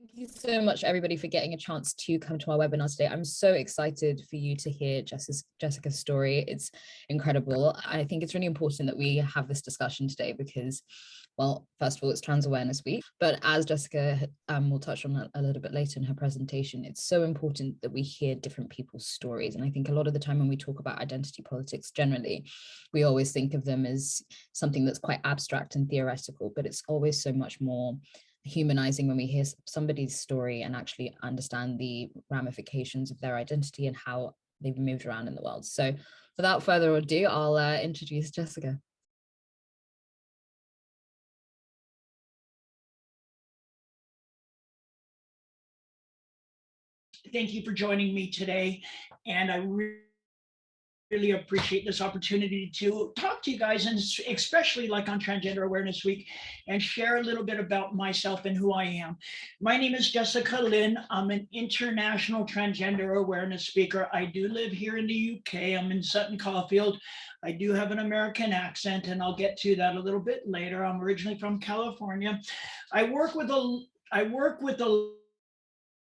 Thank you so much, everybody, for getting a chance to come to our webinar today. I'm so excited for you to hear Jessica's story. It's incredible. I think it's really important that we have this discussion today because, well, first of all, it's Trans Awareness Week, but as Jessica will touch on a little bit later in her presentation, it's so important that we hear different people's stories. And I think a lot of the time when we talk about identity politics generally, we always think of them as something that's quite abstract and theoretical, but it's always so much more humanizing when we hear somebody's story and actually understand the ramifications of their identity and how they've moved around in the world. So without further ado, I'll introduce Jessica. Thank you for joining me today. And I really appreciate this opportunity to talk to you guys, and especially like on Transgender Awareness Week, and share a little bit about myself and who I am. My name is Jessica Lynn. I'm an international transgender awareness speaker. I do live here in the UK. I'm in Sutton Caulfield. I do have an American accent, and I'll get to that a little bit later. I'm originally from California. I work with a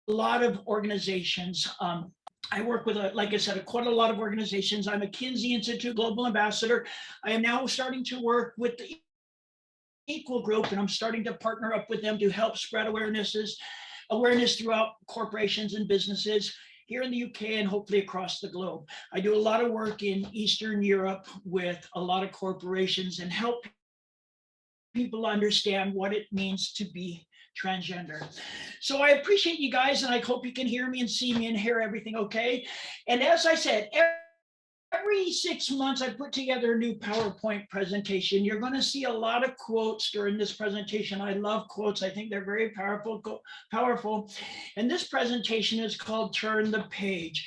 lot of organizations. I work with, like I said, quite a lot of organizations. I'm a Kinsey Institute Global Ambassador. I am now starting to work with the Equal Group, and I'm starting to partner up with them to help spread awareness throughout corporations and businesses here in the UK and hopefully across the globe. I do a lot of work in Eastern Europe with a lot of corporations and help people understand what it means to be transgender. So I appreciate you guys, and I hope you can hear me and see me and hear everything okay. And as I said, every 6 months I put together a new PowerPoint presentation. You're going to see a lot of quotes during this presentation. I love quotes. I think they're very powerful. And this presentation is called Turn the Page.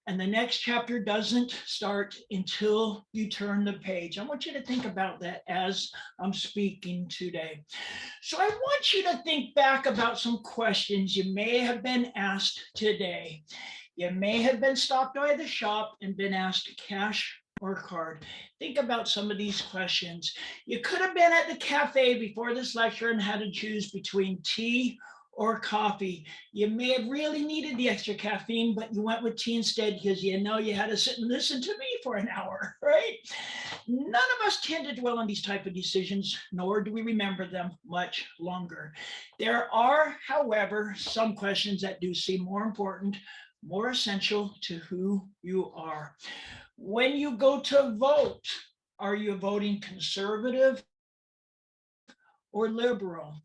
And the next chapter doesn't start until you turn the page. I want you to think about that as I'm speaking today. So I want you to think back about some questions you may have been asked today. You may have been stopped by the shop and been asked cash or card. Think about some of these questions. You could have been at the cafe before this lecture and had to choose between tea or coffee. You may have really needed the extra caffeine, but you went with tea instead because you know you had to sit and listen to me for an hour, right? None of us tend to dwell on these type of decisions, nor do we remember them much longer. There are, however, some questions that do seem more important, more essential to who you are. When you go to vote, are you voting conservative or liberal?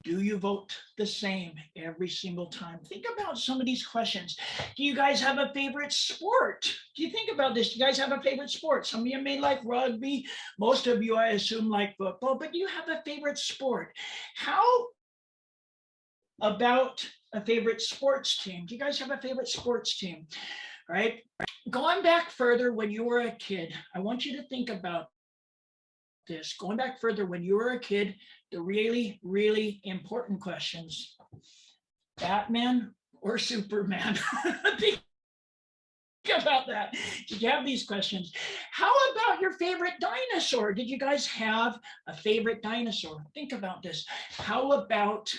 Do you vote the same every single time? Think about some of these questions. Do you guys have a favorite sport? Do you think about this? Do you guys have a favorite sport? Some of you may like rugby. Most of you, I assume, like football, but do you have a favorite sport? How about a favorite sports team? Do you guys have a favorite sports team? Right? Going back further when you were a kid, I want you to think about this. Going back further when you were a kid, the really, really important questions. Batman or Superman? Think about that. Did you have these questions? How about your favorite dinosaur? Did you guys have a favorite dinosaur? Think about this. How about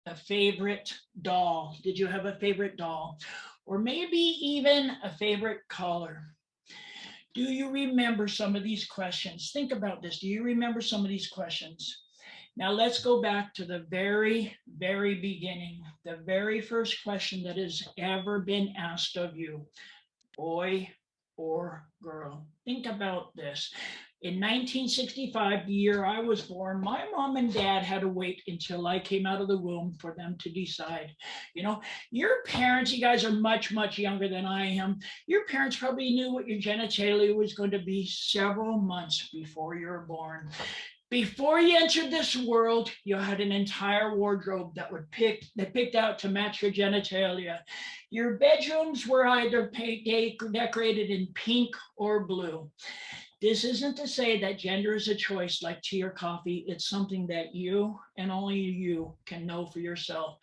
a favorite doll? Did you have a favorite doll? Or maybe even a favorite color? Do you remember some of these questions? Think about this. Do you remember some of these questions? Now let's go back to the very, very beginning. The very first question that has ever been asked of you. Boy or girl? Think about this. In 1965, the year I was born, my mom and dad had to wait until I came out of the womb for them to decide. You know, your parents, you guys are much, much younger than I am. Your parents probably knew what your genitalia was going to be several months before you were born. Before you entered this world, you had an entire wardrobe that picked out to match your genitalia. Your bedrooms were either decorated in pink or blue. This isn't to say that gender is a choice like tea or coffee. It's something that you and only you can know for yourself.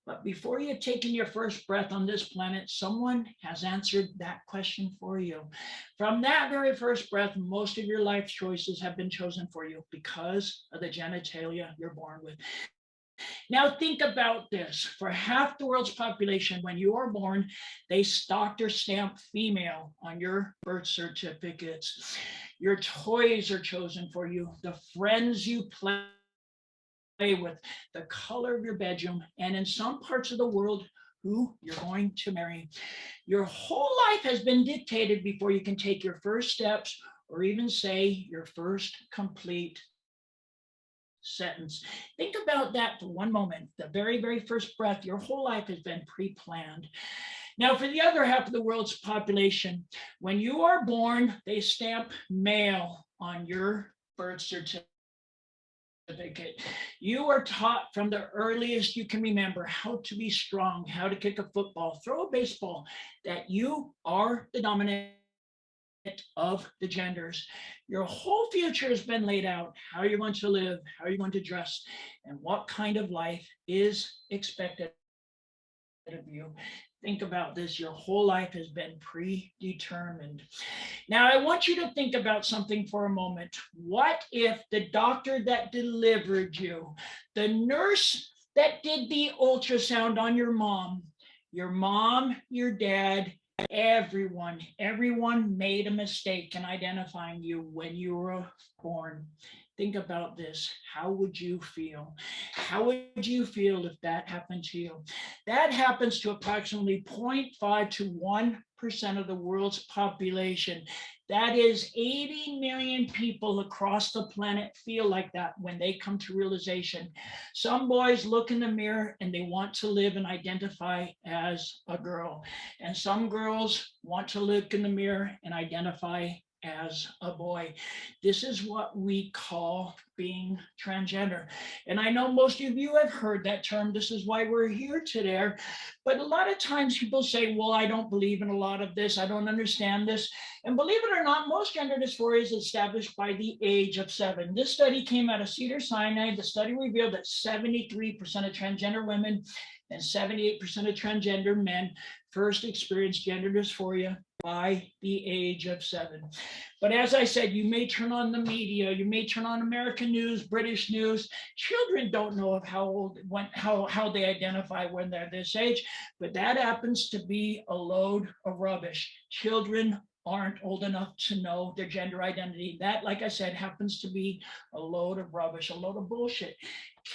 But before you've taken your first breath on this planet, someone has answered that question for you. From that very first breath, most of your life choices have been chosen for you because of the genitalia you're born with. Now think about this. For half the world's population, when you are born, they stocked or stamped female on your birth certificates. Your toys are chosen for you, the friends you play with, the color of your bedroom, and in some parts of the world, who you're going to marry. Your whole life has been dictated before you can take your first steps or even say your first complete sentence. Think about that for one moment. The very, very first breath, your whole life has been pre-planned. Now, for the other half of the world's population, when you are born, they stamp male on your birth certificate. You are taught from the earliest you can remember how to be strong, how to kick a football, throw a baseball, that you are the dominant of the genders. Your whole future has been laid out, how you're going to live, how you're going to dress, and what kind of life is expected of you. Think about this. Your whole life has been predetermined. Now, I want you to think about something for a moment. What if the doctor that delivered you, the nurse that did the ultrasound on your mom, your dad, everyone made a mistake in identifying you when you were born? Think about this. How would you feel? How would you feel if that happened to you? That happens to approximately 0.5 to 1% of the world's population. That is 80 million people across the planet feel like that when they come to realization. Some boys look in the mirror and they want to live and identify as a girl. And some girls want to look in the mirror and identify as a boy. This is what we call being transgender. And I know most of you have heard that term. This is why we're here today. But a lot of times people say, well, I don't believe in a lot of this. I don't understand this. And believe it or not, most gender dysphoria is established by the age of 7. This study came out of Cedars-Sinai. The study revealed that 73% of transgender women and 78% of transgender men first experienced gender dysphoria by the age of 7. But as I said, you may turn on the media, you may turn on American news, British news. Children don't know of how they identify when they're this age, but that happens to be a load of rubbish. Children aren't old enough to know their gender identity. That, like I said, happens to be a load of rubbish, a load of bullshit.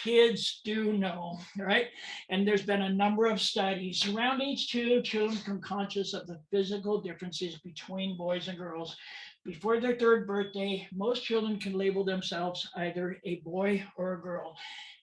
Kids do know, right? And there's been a number of studies. Around age 2, children become conscious of the physical differences between boys and girls. Before their 3rd birthday, most children can label themselves either a boy or a girl.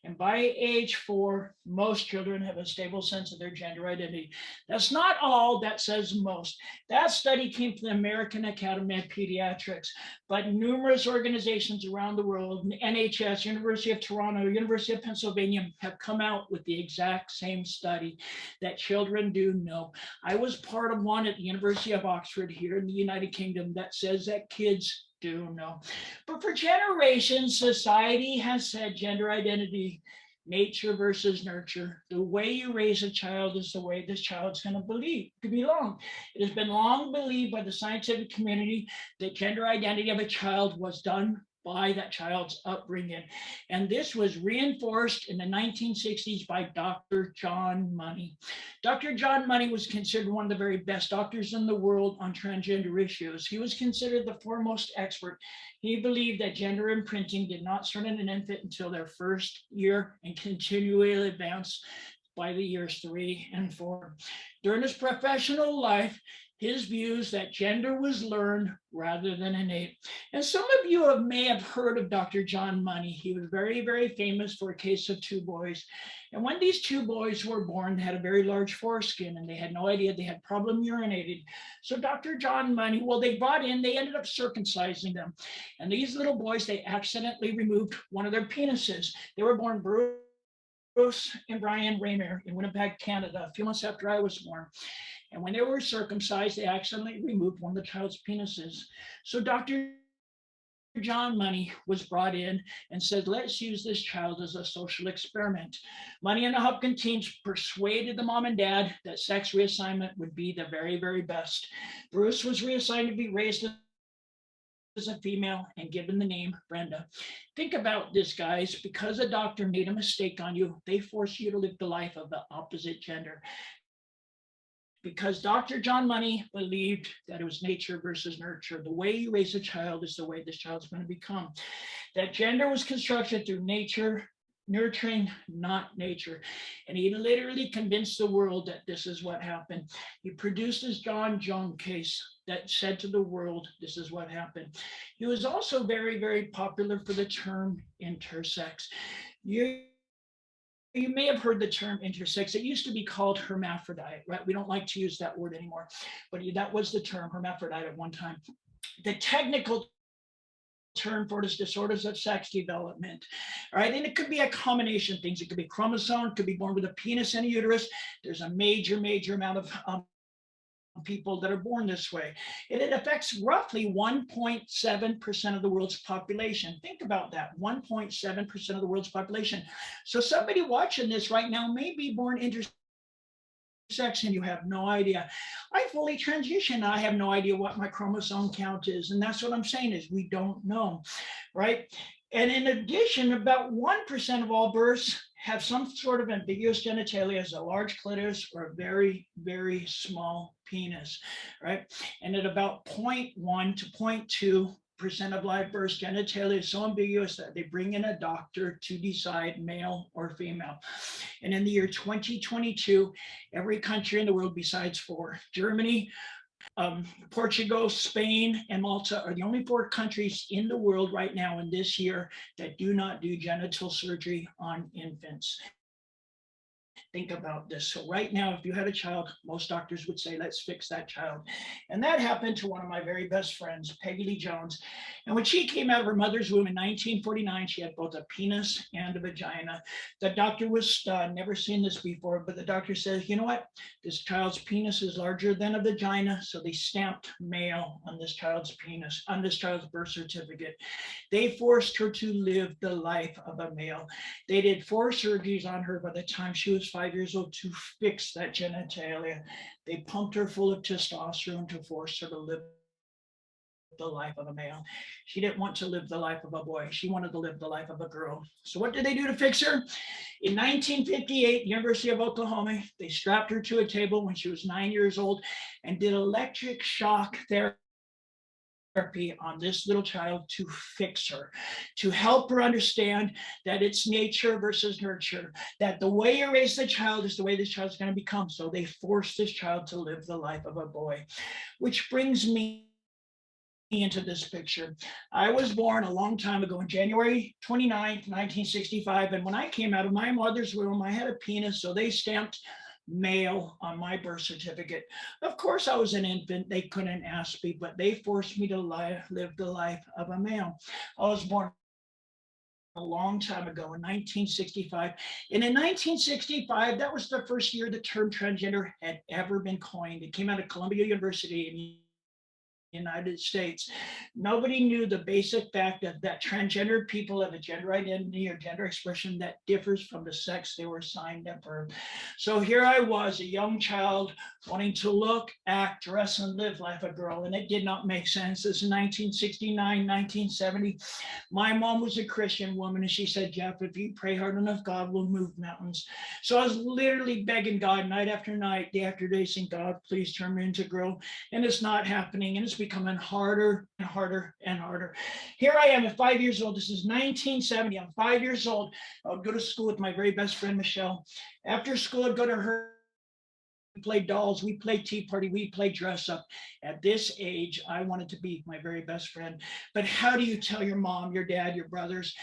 And by age 4, most children have a stable sense of their gender identity. That's not all, that says most. That study came from the American Academy of Pediatrics, but numerous organizations around the world, NHS, University of Toronto, University of Pennsylvania, have come out with the exact same study that children do know. I was part of one at the University of Oxford here in the United Kingdom that says that kids do know. But for generations, society has said gender identity, nature versus nurture. The way you raise a child is the way this child's going to belong. It has been long believed by the scientific community that gender identity of a child was done by that child's upbringing. And this was reinforced in the 1960s by Dr. John Money. Dr. John Money was considered one of the very best doctors in the world on transgender issues. He was considered the foremost expert. He believed that gender imprinting did not start in an infant until their first year and continually advance by the years 3 and 4. During his professional life, his views that gender was learned rather than innate. And some of you may have heard of Dr. John Money. He was very, very famous for a case of 2 boys. And when these 2 boys were born, they had a very large foreskin and they had no idea they had problem urinated. So Dr. John Money, they ended up circumcising them. And these little boys, they accidentally removed one of their penises. They were born Bruce and Brian Raymer in Winnipeg, Canada, a few months after I was born. And when they were circumcised, they accidentally removed one of the child's penises. So Dr. John Money was brought in and said, let's use this child as a social experiment. Money and the Hopkins teams persuaded the mom and dad that sex reassignment would be the very, very best. Bruce was reassigned to be raised in as a female and given the name Brenda. Think about this, guys. Because a doctor made a mistake on you, they force you to live the life of the opposite gender. Because Dr. John Money believed that it was nature versus nurture. The way you raise a child is the way this child's going to become. That gender was constructed through nature, nurturing, not nature. And he literally convinced the world that this is what happened. He produced his John Jung case that said to the world, this is what happened. He was also very, very popular for the term intersex. You may have heard the term intersex. It used to be called hermaphrodite, right? We don't like to use that word anymore, but that was the term, hermaphrodite, at one time. The technical term for it is disorders of sex development, right? And it could be a combination of things. It could be chromosome, it could be born with a penis and a uterus. There's a major, major amount of people that are born this way. And it affects roughly 1.7% of the world's population. Think about that, 1.7% of the world's population. So somebody watching this right now may be born intersex and you have no idea. I fully transitioned. I have no idea what my chromosome count is. And that's what I'm saying is we don't know, right? And in addition, about 1% of all births have some sort of ambiguous genitalia, as a large clitoris or a very, very small penis, right? And at about 0.1 to 0.2% of live births, genitalia is so ambiguous that they bring in a doctor to decide male or female. And in the year 2022, every country in the world besides 4, Germany, Portugal, Spain, and Malta are the only 4 countries in the world right now in this year that do not do genital surgery on infants. Think about this. So right now, if you had a child, most doctors would say, let's fix that child. And that happened to one of my very best friends, Peggy Lee Jones. And when she came out of her mother's womb in 1949, she had both a penis and a vagina. The doctor was stunned, never seen this before, but the doctor says, you know what? This child's penis is larger than a vagina. So they stamped male on this child's penis, on this child's birth certificate. They forced her to live the life of a male. They did 4 surgeries on her by the time she was 5 years old to fix that genitalia. They pumped her full of testosterone to force her to live the life of a male. She didn't want to live the life of a boy. She wanted to live the life of a girl. So what did they do to fix her? In 1958, University of Oklahoma, they strapped her to a table when she was 9 years old and did electric shock therapy on this little child to fix her, to help her understand that it's nature versus nurture, that the way you raise the child is the way this child's going to become. So they forced this child to live the life of a boy, which brings me into this picture. I was born a long time ago on January 29th, 1965. And when I came out of my mother's womb, I had a penis. So they stamped male on my birth certificate. Of course, I was an infant. They couldn't ask me, but they forced me to live the life of a male. I was born a long time ago in 1965. And in 1965, that was the first year the term transgender had ever been coined. It came out of Columbia University in United States. Nobody knew the basic fact that transgender people have a gender identity or gender expression that differs from the sex they were assigned at birth. So here I was, a young child wanting to look, act, dress, and live like a girl, and it did not make sense. This is 1969, 1970. My mom was a Christian woman, and she said, Jeff, if you pray hard enough, God will move mountains. So I was literally begging God night after night, day after day, saying, God, please turn me into a girl. And it's not happening, and it's becoming harder and harder and harder. Here I am at 5 years old. This is 1970. I'm 5 years old. I would go to school with my very best friend, Michelle. After school, I'd go to her. We played dolls. We played tea party. We played dress up. At this age, I wanted to be my very best friend. But how do you tell your mom, your dad, your brothers?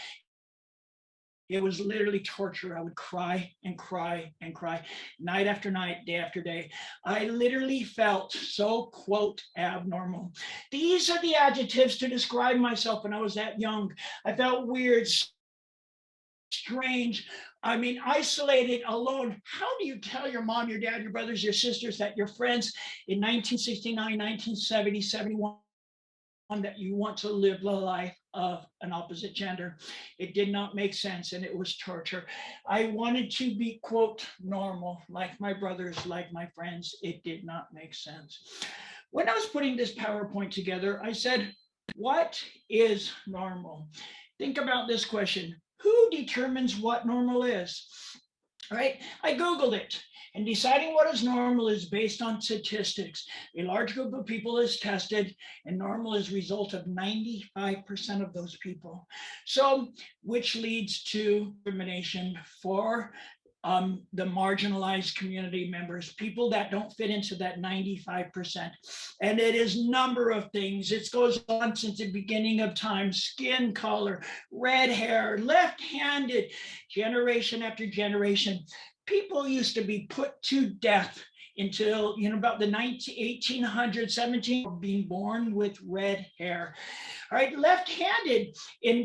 It was literally torture. I would cry and cry and cry, night after night, day after day. I literally felt so, quote, abnormal. These are the adjectives to describe myself when I was that young. I felt weird, strange, isolated, alone. How do you tell your mom, your dad, your brothers, your sisters, that your friends in 1969, 1970, 71, that you want to live the life of an opposite gender? It did not make sense, and it was torture. I wanted to be, quote, normal, like my brothers, like my friends. It did not make sense. When I was putting this PowerPoint together, I said, What is normal? Think about this question. Who determines what normal is? All right, I Googled it. And deciding what is normal is based on statistics. A large group of people is tested, and normal is a result of 95% of those people. So, which leads to discrimination for the marginalized community members, people that don't fit into that 95%. And it is number of things. It goes on since the beginning of time: skin color, red hair, left-handed, generation after generation. People used to be put to death until about the 1800s, 17, being born with red hair. All right, left-handed in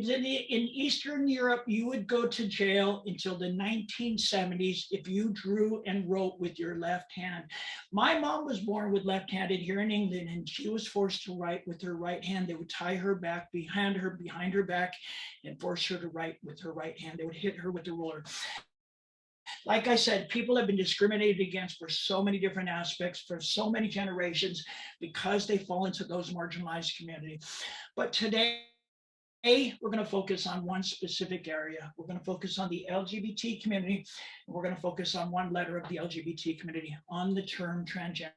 Eastern Europe, you would go to jail until the 1970s if you drew and wrote with your left hand. My mom was born with left-handed here in England, and she was forced to write with her right hand. They would tie her back behind her back, and force her to write with her right hand. They would hit her with a ruler. Like I said, people have been discriminated against for so many different aspects for so many generations because they fall into those marginalized communities. But today, we're going to focus on one specific area. We're going to focus on the LGBT community, and we're going to focus on one letter of the LGBT community, on the term transgender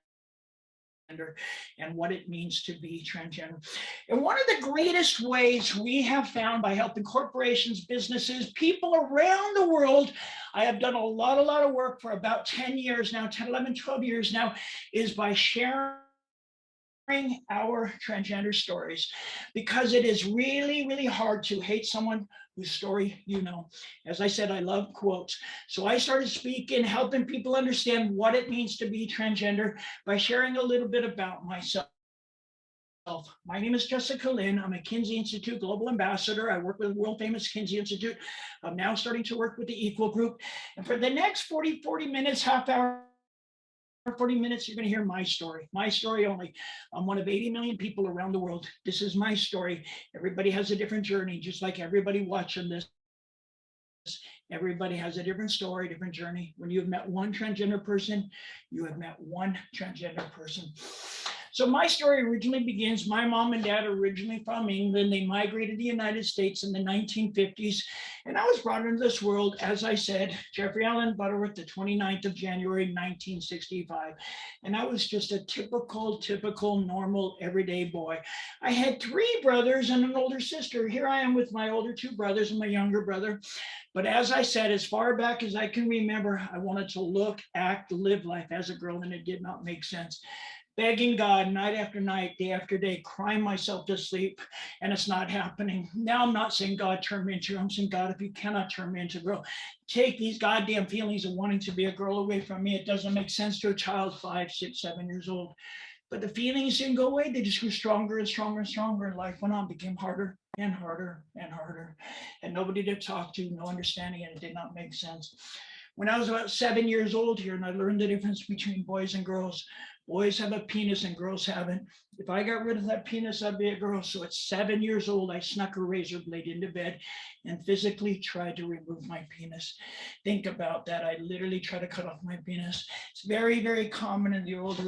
and what it means to be transgender. And one of the greatest ways we have found by helping corporations, businesses, people around the world, I have done a lot of work for about 10 years now, 10, 11, 12 years now, is by sharing our transgender stories, because it is really hard to hate someone whose story you know. As I said, I love quotes. So I started speaking, helping people understand what it means to be transgender by sharing a little bit about myself. My name is Jessica Lynn. I'm a Kinsey Institute Global Ambassador. I work with the world famous Kinsey Institute. I'm now starting to work with the Equal Group. And for the next 40 minutes, half hour, 40 minutes, you're going to hear my story only. I'm one of 80 million people around the world. This is my story. Everybody has a different journey, just like everybody watching this. Everybody has a different story, different journey. When you've met one transgender person, you have met one transgender person. So my story originally begins, my mom and dad are originally from England. They migrated to the United States in the 1950s. And I was brought into this world, as I said, Jeffrey Allen Butterworth, the 29th of January, 1965. And I was just a typical, normal, everyday boy. I had 3 brothers and an older sister. Here I am with my older 2 brothers and my younger brother. But as I said, as far back as I can remember, I wanted to look, act, live life as a girl, and it did not make sense. Begging God night after night, day after day, crying myself to sleep, and it's not happening. Now I'm not saying, God, turn me into, I'm saying, God, if you cannot turn me into a girl, take these goddamn feelings of wanting to be a girl away from me. It doesn't make sense to a child 5, 6, 7 years old. But the feelings didn't go away. They just grew stronger and stronger and stronger. And life went on, became harder and harder and harder. And nobody to talk to, no understanding, and it did not make sense. When I was about 7 years old here, and I learned the difference between boys and girls. Boys have a penis and girls haven't. If I got rid of that penis, I'd be a girl. So at 7 years old, I snuck a razor blade into bed and physically tried to remove my penis. Think about that. I literally tried to cut off my penis. It's very common in the older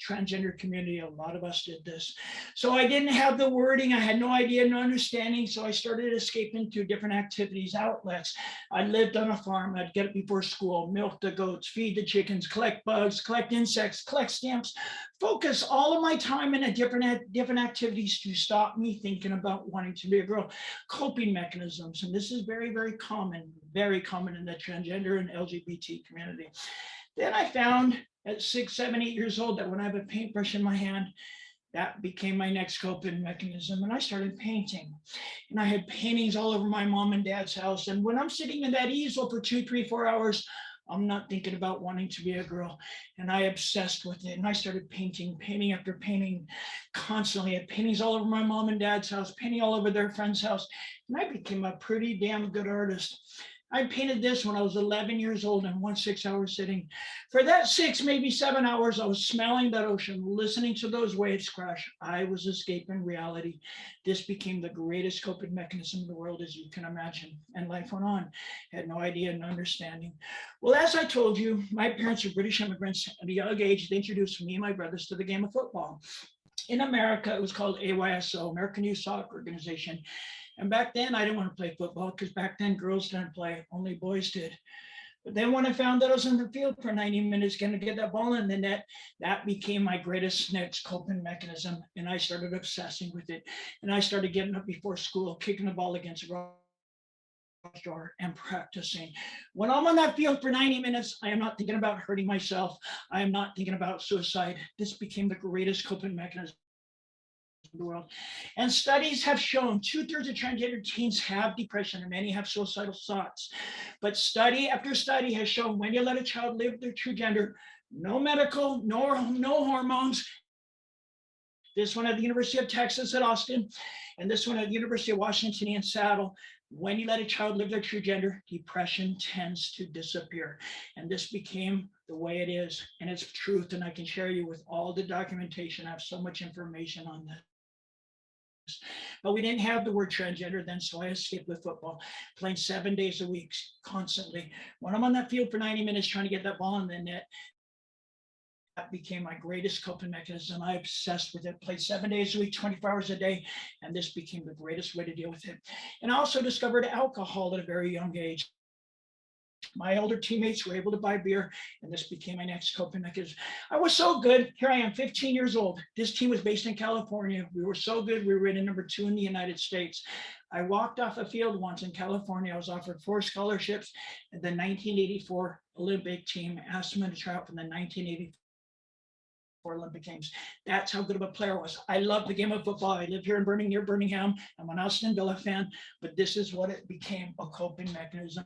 transgender community. A lot of us did this. So I didn't have the wording. I had no idea, no understanding. So I started escaping to different activities, outlets. I lived on a farm. I'd get up before school, milk the goats, feed the chickens, collect bugs, collect insects, collect stamps, focus all of my time in different activities to stop me thinking about wanting to be a girl. Coping mechanisms, and this is very common in the transgender and LGBT community. Then I found at 6, 7, 8 years old that when I have a paintbrush in my hand, that became my next coping mechanism. And I started painting. And I had paintings all over my mom and dad's house. And when I'm sitting in that easel for 2, 3, 4 hours, I'm not thinking about wanting to be a girl. And I obsessed with it. And I started painting after painting constantly. I had paintings all over my mom and dad's house, painting all over their friend's house. And I became a pretty damn good artist. I painted this when I was 11 years old in one 6-hour sitting. For that 6, maybe 7 hours, I was smelling that ocean, listening to those waves crash. I was escaping reality. This became the greatest coping mechanism in the world, as you can imagine. And life went on. I had no idea, no understanding. Well, as I told you, my parents are British immigrants. At a young age, they introduced me and my brothers to the game of football. in America, it was called AYSO, American Youth Soccer Organization. And back then, I didn't want to play football because back then girls didn't play, only boys did. But then when I found that I was in the field for 90 minutes, going to get that ball in the net, that became my greatest next coping mechanism. And I started obsessing with it. And I started getting up before school, kicking the ball against the door and practicing. When I'm on that field for 90 minutes, I am not thinking about hurting myself. I am not thinking about suicide. This became the greatest coping mechanism in the world. And studies have shown 2/3 of transgender teens have depression and many have suicidal thoughts. But study after study has shown when you let a child live their true gender, no medical, no hormones. This one at the University of Texas at Austin, and this one at the University of Washington in Seattle. When you let a child live their true gender, depression tends to disappear. And this became the way it is, and it's truth. And I can share you with all the documentation. I have so much information on this. But we didn't have the word transgender then, so I escaped with football, playing 7 days a week, constantly. When I'm on that field for 90 minutes trying to get that ball in the net, that became my greatest coping mechanism. I obsessed with it, played 7 days a week, 24 hours a day, and this became the greatest way to deal with it. And I also discovered alcohol at a very young age. My older teammates were able to buy beer, and this became my next coping mechanism. I was so good. Here I am, 15 years old. This team was based in California. We were so good. We were rated number 2 in the United States. I walked off a field once in California. I was offered 4 scholarships, and the 1984 Olympic team asked me to try out for the 1984 Olympic Games. That's how good of a player I was. I love the game of football. I live here in near Birmingham. I'm an Aston Villa fan, but this is what it became, a coping mechanism.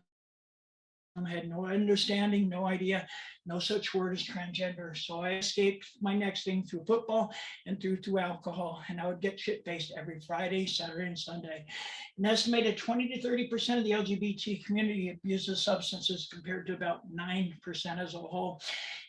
I had no understanding, no idea, no such word as transgender. So I escaped my next thing through football and through alcohol. And I would get shit-faced every Friday, Saturday, and Sunday. An estimated 20 to 30% of the LGBT community abuses substances compared to about 9% as a whole.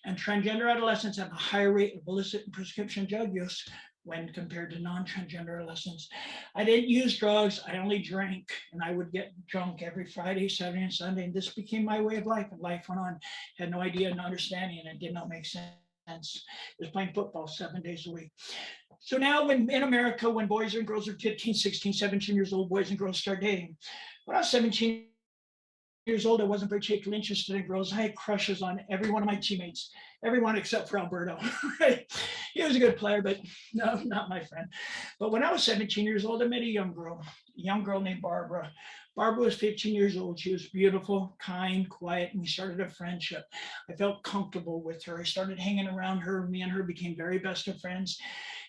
And transgender adolescents have a higher rate of illicit and prescription drug use when compared to non-transgender adolescents. I didn't use drugs, I only drank, and I would get drunk every Friday, Saturday, and Sunday, and this became my way of life, and life went on. Had no idea, no understanding, and it did not make sense. I was playing football 7 days a week. So now when in America, when boys and girls are 15, 16, 17 years old, boys and girls start dating. When I was 17 years old, I wasn't particularly interested in girls. I had crushes on every one of my teammates, everyone except for Alberto. He was a good player, but no, not my friend. But when I was 17 years old, I met a young girl named Barbara. Barbara was 15 years old. She was beautiful, kind, quiet, and we started a friendship. I felt comfortable with her. I started hanging around her. Me and her became very best of friends.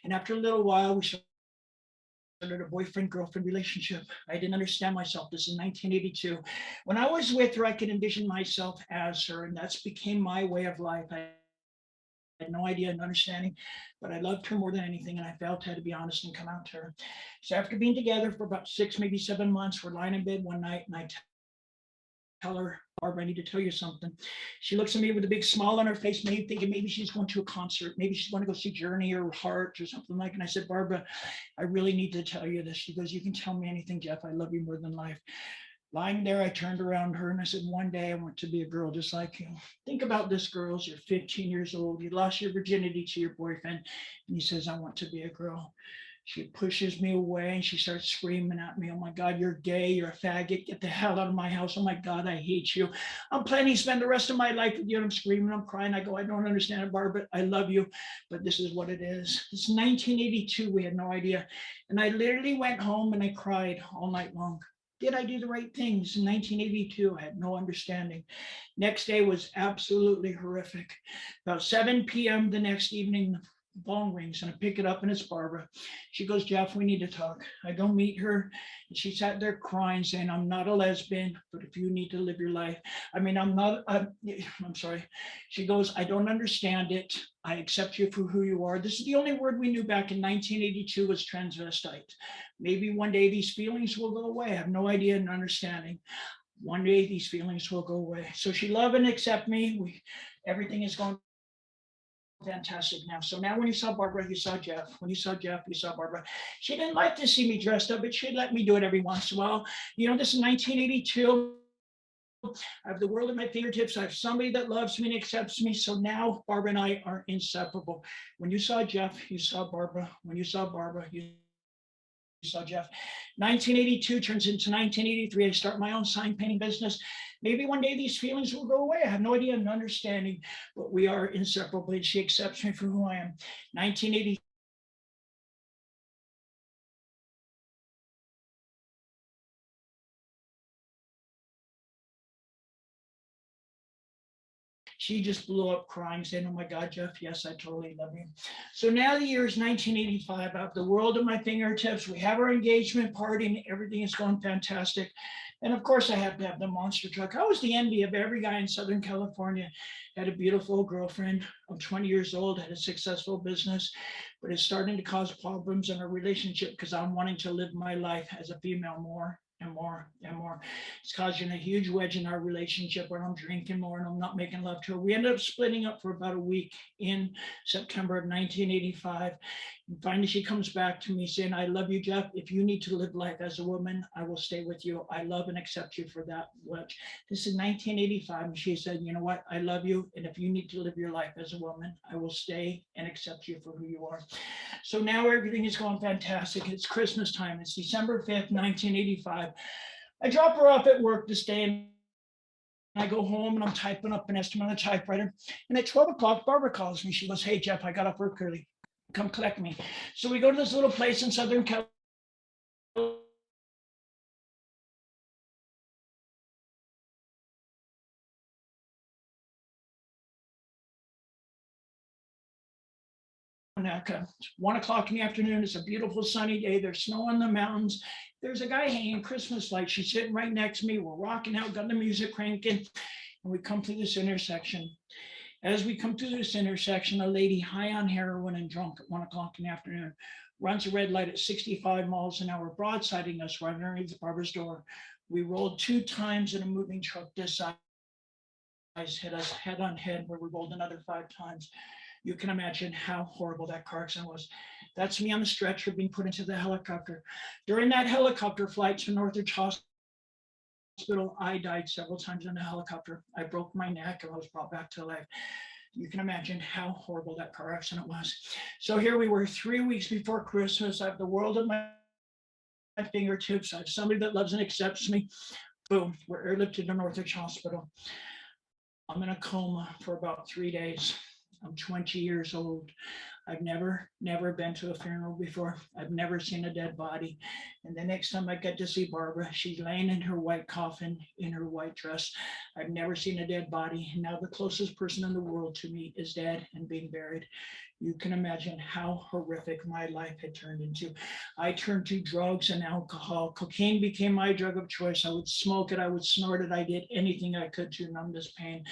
And after a little while, we started a boyfriend-girlfriend relationship. I didn't understand myself. This is 1982. When I was with her, I could envision myself as her, and that's became my way of life. I had no idea, no understanding, but I loved her more than anything, and I felt I had to be honest and come out to her. So after being together for about 6, maybe 7 months, we're lying in bed one night, and I tell her, Barbara, I need to tell you something. She looks at me with a big smile on her face, maybe thinking maybe she's going to a concert, maybe she's going to go see Journey or Heart or something like. And I said, Barbara, I really need to tell you this. She goes, you can tell me anything, Jeff. I love you more than life. Lying there, I turned around her and I said, one day I want to be a girl just like you. Think about this, girls. You're 15 years old. You lost your virginity to your boyfriend. And he says, I want to be a girl. She pushes me away and she starts screaming at me, oh my God, you're gay, you're a faggot, get the hell out of my house. Oh my God, I hate you. I'm planning to spend the rest of my life with you. And I'm screaming, I'm crying. I go, I don't understand it, Barbara. I love you, but this is what it is. It's 1982. We had no idea. And I literally went home and I cried all night long. Did I do the right things? In 1982, I had no understanding. Next day was absolutely horrific. About 7 p.m. the next evening, the phone rings and I pick it up and it's Barbara. She goes, Jeff, we need to talk. I go meet her and she sat there crying saying, I'm not a lesbian, but if you need to live your life, I'm sorry. She goes, I don't understand it. I accept you for who you are. This is the only word we knew back in 1982 was transvestite. Maybe one day these feelings will go away. I have no idea and understanding. One day these feelings will go away. So she loved and accepted me. Everything is going fantastic now. So now when you saw Barbara, you saw Jeff. When you saw Jeff, you saw Barbara. She didn't like to see me dressed up, but she'd let me do it every once in a while. You know, this is 1982. I have the world at my fingertips. I have somebody that loves me and accepts me. So now Barbara and I are inseparable. When you saw Jeff, you saw Barbara. When you saw Barbara, you saw Jeff. 1982 turns into 1983. I start my own sign painting business. Maybe one day these feelings will go away. I have no idea, no understanding, but we are inseparable. And she accepts me for who I am. 1983. She just blew up crying, saying, "Oh my God, Jeff, yes, I totally love you." So now the year is 1985. I have the world at my fingertips. We have our engagement party and everything is going fantastic. And of course, I have to have the monster truck. I was the envy of every guy in Southern California. Had a beautiful girlfriend. I'm 20 years old, had a successful business, but it's starting to cause problems in our relationship because I'm wanting to live my life as a female more and more and more. It's causing a huge wedge in our relationship where I'm drinking more and I'm not making love to her. We ended up splitting up for about a week in September of 1985. And finally, she comes back to me saying, "I love you, Jeff. If you need to live life as a woman, I will stay with you. I love and accept you for that." Which this is 1985. And she said, "You know what? I love you. And if you need to live your life as a woman, I will stay and accept you for who you are." So now everything is going fantastic. It's Christmas time. It's December 5th, 1985. I drop her off at work to stay, and I go home and I'm typing up an estimate on the typewriter. And at 12 o'clock, Barbara calls me. She goes, "Hey, Jeff, I got off work early. Come collect me." So we go to this little place in Southern California. It's 1 o'clock in the afternoon. It's a beautiful sunny day. There's snow in the mountains. There's a guy hanging Christmas lights. She's sitting right next to me. We're rocking out, got the music cranking, and we come to this intersection. As we come to this intersection, a lady high on heroin and drunk at 1 o'clock in the afternoon runs a red light at 65 miles an hour, broadsiding us right underneath Barbara's door. We rolled 2 times in a moving truck this size, hit us head on head, where we rolled another 5 times. You can imagine how horrible that car accident was. That's me on the stretcher being put into the helicopter. During that helicopter flight to Northridge Hospital, I died several times in the helicopter. I broke my neck and I was brought back to life. You can imagine how horrible that car accident was. So here we were 3 weeks before Christmas. I have the world at my fingertips. I have somebody that loves and accepts me. Boom, we're airlifted to Northridge Hospital. I'm in a coma for about 3 days. I'm 20 years old. I've never been to a funeral before. I've never seen a dead body. And the next time I get to see Barbara, she's laying in her white coffin, in her white dress. I've never seen a dead body. Now the closest person in the world to me is dead and being buried. You can imagine how horrific my life had turned into. I turned to drugs and alcohol. Cocaine became my drug of choice. I would smoke it, I would snort it, I did anything I could to numb this pain.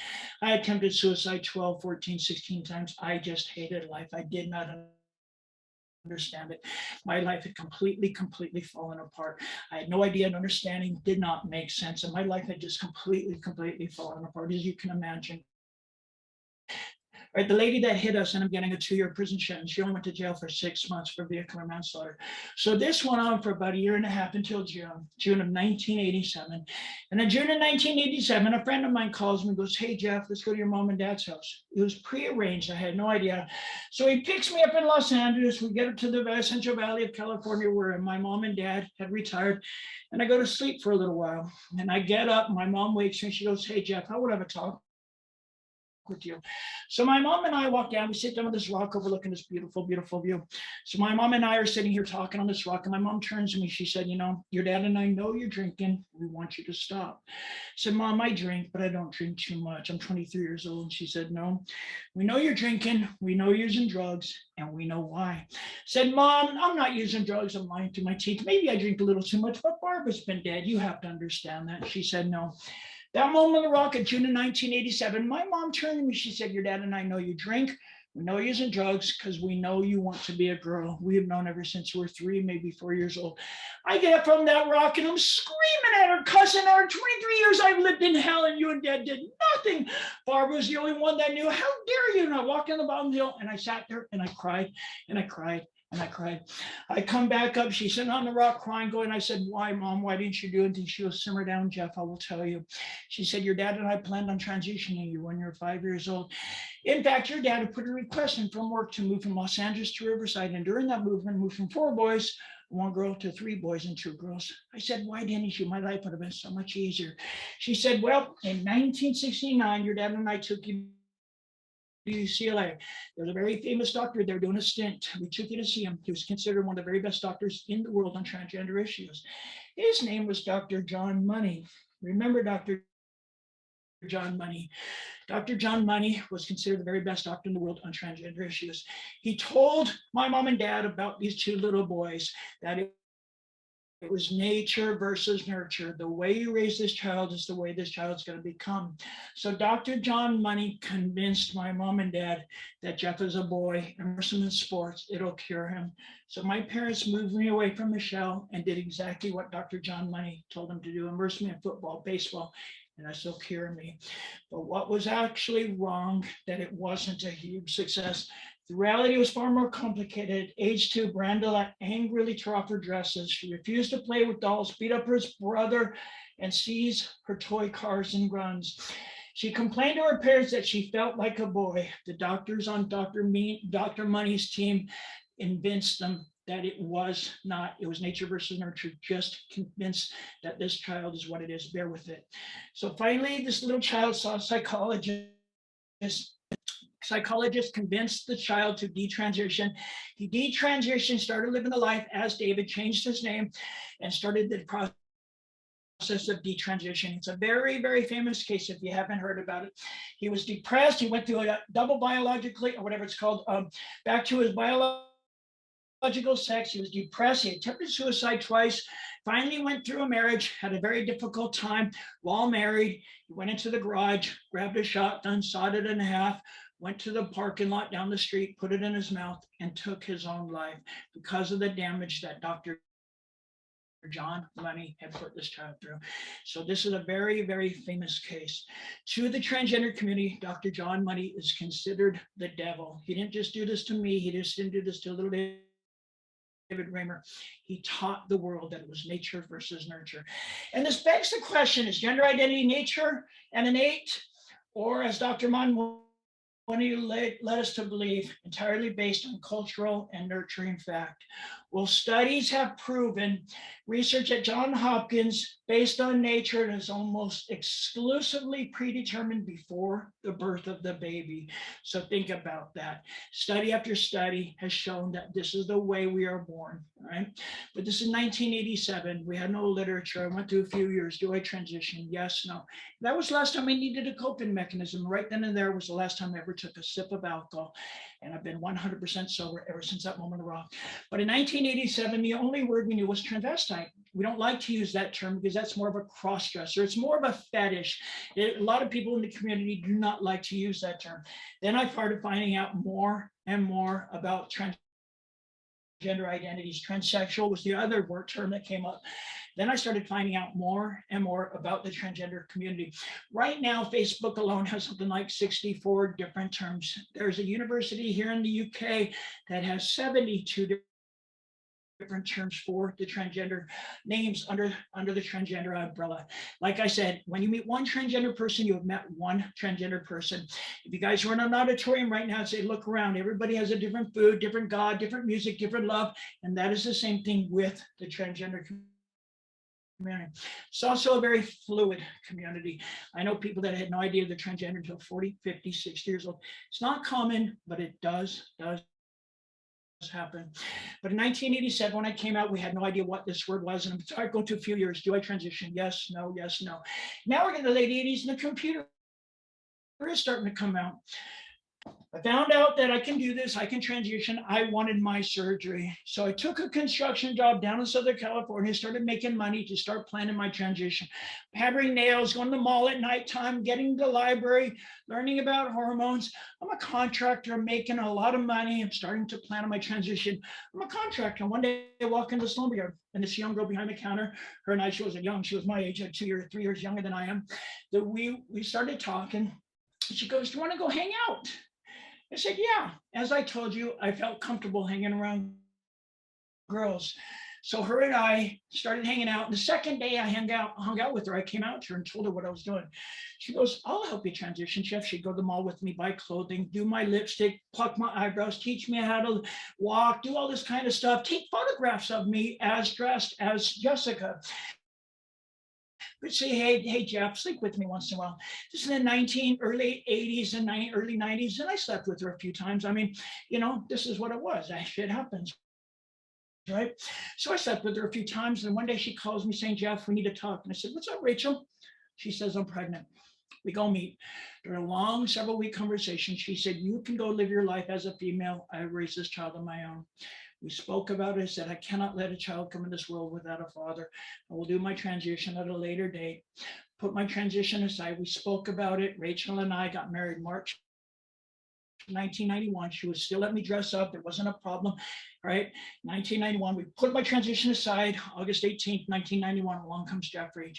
I attempted suicide 12, 14, 16 times. I just hated life. I did not understand it. My life had completely fallen apart. I had no idea and understanding did not make sense. And my life had just completely fallen apart, as you can imagine. Right, the lady that hit us ended up getting a 2-year prison sentence. She only went to jail for 6 months for vehicular manslaughter. So this went on for about 1.5 years until June of 1987. And in June of 1987, a friend of mine calls me and goes, "Hey, Jeff, let's go to your mom and dad's house." It was prearranged. I had no idea. So he picks me up in Los Angeles. We get up to the Central Valley of California, where my mom and dad had retired. And I go to sleep for a little while. And I get up. My mom wakes me. She goes, "Hey, Jeff, I want to have a talk with you." So my mom and I walk down, we sit down on this rock overlooking this beautiful view. So my mom and I are sitting here talking on this rock, and my mom turns to me, she said, "You know, your dad and I know you're drinking. We want you to stop." I said, "Mom, I drink, but I don't drink too much. I'm 23 years old." And she said, "No, we know you're drinking, we know you're using drugs, and we know why." I said, "Mom, I'm not using drugs, I'm lying through my teeth. Maybe I drink a little too much, but Barbara's been dead. You have to understand that." She said, "No." That moment on the rock at June of 1987, my mom turned to me, she said, "Your dad and I know you drink. We know you're using drugs because we know you want to be a girl. We have known ever since we were 3, maybe 4 years old." I get up from that rock and I'm screaming at her, cussing at her. 23 years I've lived in hell and you and dad did nothing. Barbara was the only one that knew. How dare you? And I walked on the bottom of the hill and I sat there and I cried and I cried And I cried. I come back up. She's sitting on the rock crying, going, I said, why, Mom? Why didn't you do anything? She goes, simmer down, Jeff. I will tell you. She said, your dad and I planned on transitioning you when you're 5 years old. In fact, your dad had put a request in from work to move from Los Angeles to Riverside. And during that movement, moved from 4 boys, 1 girl, to 3 boys and 2 girls. I said, why didn't you? My life would have been so much easier. She said, well, in 1969, your dad and I took you UCLA. There's a very famous doctor there doing a stint. We took you to see him. He was considered one of the very best doctors in the world on transgender issues. His name was Dr. John Money. Remember Dr. John Money. Dr. John Money was considered the very best doctor in the world on transgender issues. He told my mom and dad about these 2 little boys, that it was nature versus nurture. The way you raise this child is the way this child's going to become. So Dr. John Money convinced my mom and dad that Jeff is a boy, immerse him in sports, it'll cure him. So my parents moved me away from Michelle and did exactly what Dr. John Money told them to do, immerse me in football, baseball, and that's still cure me. But what was actually wrong, that it wasn't a huge success. The reality was far more complicated. Age 2, Brandela angrily tore off her dresses. She refused to play with dolls, beat up her brother, and seized her toy cars and guns. She complained to her parents that she felt like a boy. The doctors on Dr. Money's team convinced them that it was not, it was nature versus nurture, just convinced that this child is what it is, bear with it. So finally, this little child saw a psychologist. Psychologist convinced the child to detransition. He detransitioned, started living the life as David, changed his name, and started the process of detransition. It's a very, very famous case if you haven't heard about it. He was depressed. He went through a double biologically, or whatever it's called, back to his biological sex. He was depressed. He attempted suicide twice. Finally went through a marriage, had a very difficult time. While married, he went into the garage, grabbed a shotgun, sawed it in half, went to the parking lot down the street, put it in his mouth, and took his own life because of the damage that Dr. John Money had put this child through. So this is a very, very famous case. To the transgender community, Dr. John Money is considered the devil. He didn't just do this to me. He just didn't do this to little David Raymer. He taught the world that it was nature versus nurture. And this begs the question, is gender identity nature and innate, or as Dr. Money led us to believe, entirely based on cultural and nurturing fact? Well, studies have proven, research at Johns Hopkins, based on nature, and is almost exclusively predetermined before the birth of the baby. So think about that. Study after study has shown that this is the way we are born, right? But this is 1987. We had no literature. I went through a few years. Do I transition? Yes, no. That was the last time I needed a coping mechanism. Right then and there was the last time I ever took a sip of alcohol. And I've been 100% sober ever since that moment of rock. But in 1987, the only word we knew was transvestite. We don't like to use that term because that's more of a cross-dresser. It's more of a fetish. A lot of people in the community do not like to use that term. Then I started finding out more and more about transgender identities. Transsexual was the other word term that came up. Then I started finding out more and more about the transgender community. Right now, Facebook alone has something like 64 different terms. There's a university here in the UK that has 72 different terms for the transgender names under the transgender umbrella. Like I said, when you meet one transgender person, you have met one transgender person. If you guys were in an auditorium right now and say, look around, everybody has a different food, different God, different music, different love. And that is the same thing with the transgender community. It's also a very fluid community. I know people that had no idea they're transgender until 40, 50, 60 years old. It's not common, but it does happen. But in 1987, when I came out, we had no idea what this word was. And I'm sorry, going to a few years. Do I transition? Yes, no, yes, no. Now we're in the late 80s and the computer is starting to come out. I found out that I can do this, I can transition. I wanted my surgery. So I took a construction job down in Southern California, started making money to start planning my transition. Hammering nails, going to the mall at nighttime, getting to the library, learning about hormones. I'm a contractor, making a lot of money. I'm starting to plan my transition. I'm a contractor. One day I walk into this lumberyard and this young girl behind the counter, her and I, she wasn't young, she was my age, 2 or 3 years younger than I am. That we started talking. She goes, do you want to go hang out? I said, yeah. As I told you, I felt comfortable hanging around girls. So her and I started hanging out. And the second day I hung out with her, I came out to her and told her what I was doing. She goes, I'll help you transition, Chef. She'd go to the mall with me, buy clothing, do my lipstick, pluck my eyebrows, teach me how to walk, do all this kind of stuff, take photographs of me as dressed as Jessica. But say, hey, Jeff, sleep with me once in a while. This is in the early 80s and early 90s, and I slept with her a few times. I mean, this is what it was. That shit happens. Right. So I slept with her a few times. And one day she calls me saying, Jeff, we need to talk. And I said, what's up, Rachel? She says, I'm pregnant. We go meet. During a long, several week conversation, she said, you can go live your life as a female. I raised this child on my own. We spoke about it. I said, I cannot let a child come in this world without a father. I will do my transition at a later date. Put my transition aside. We spoke about it. Rachel and I got married March 1991. She would still let me dress up. It wasn't a problem, right? 1991, we put my transition aside. August 18th, 1991, along comes Jeffrey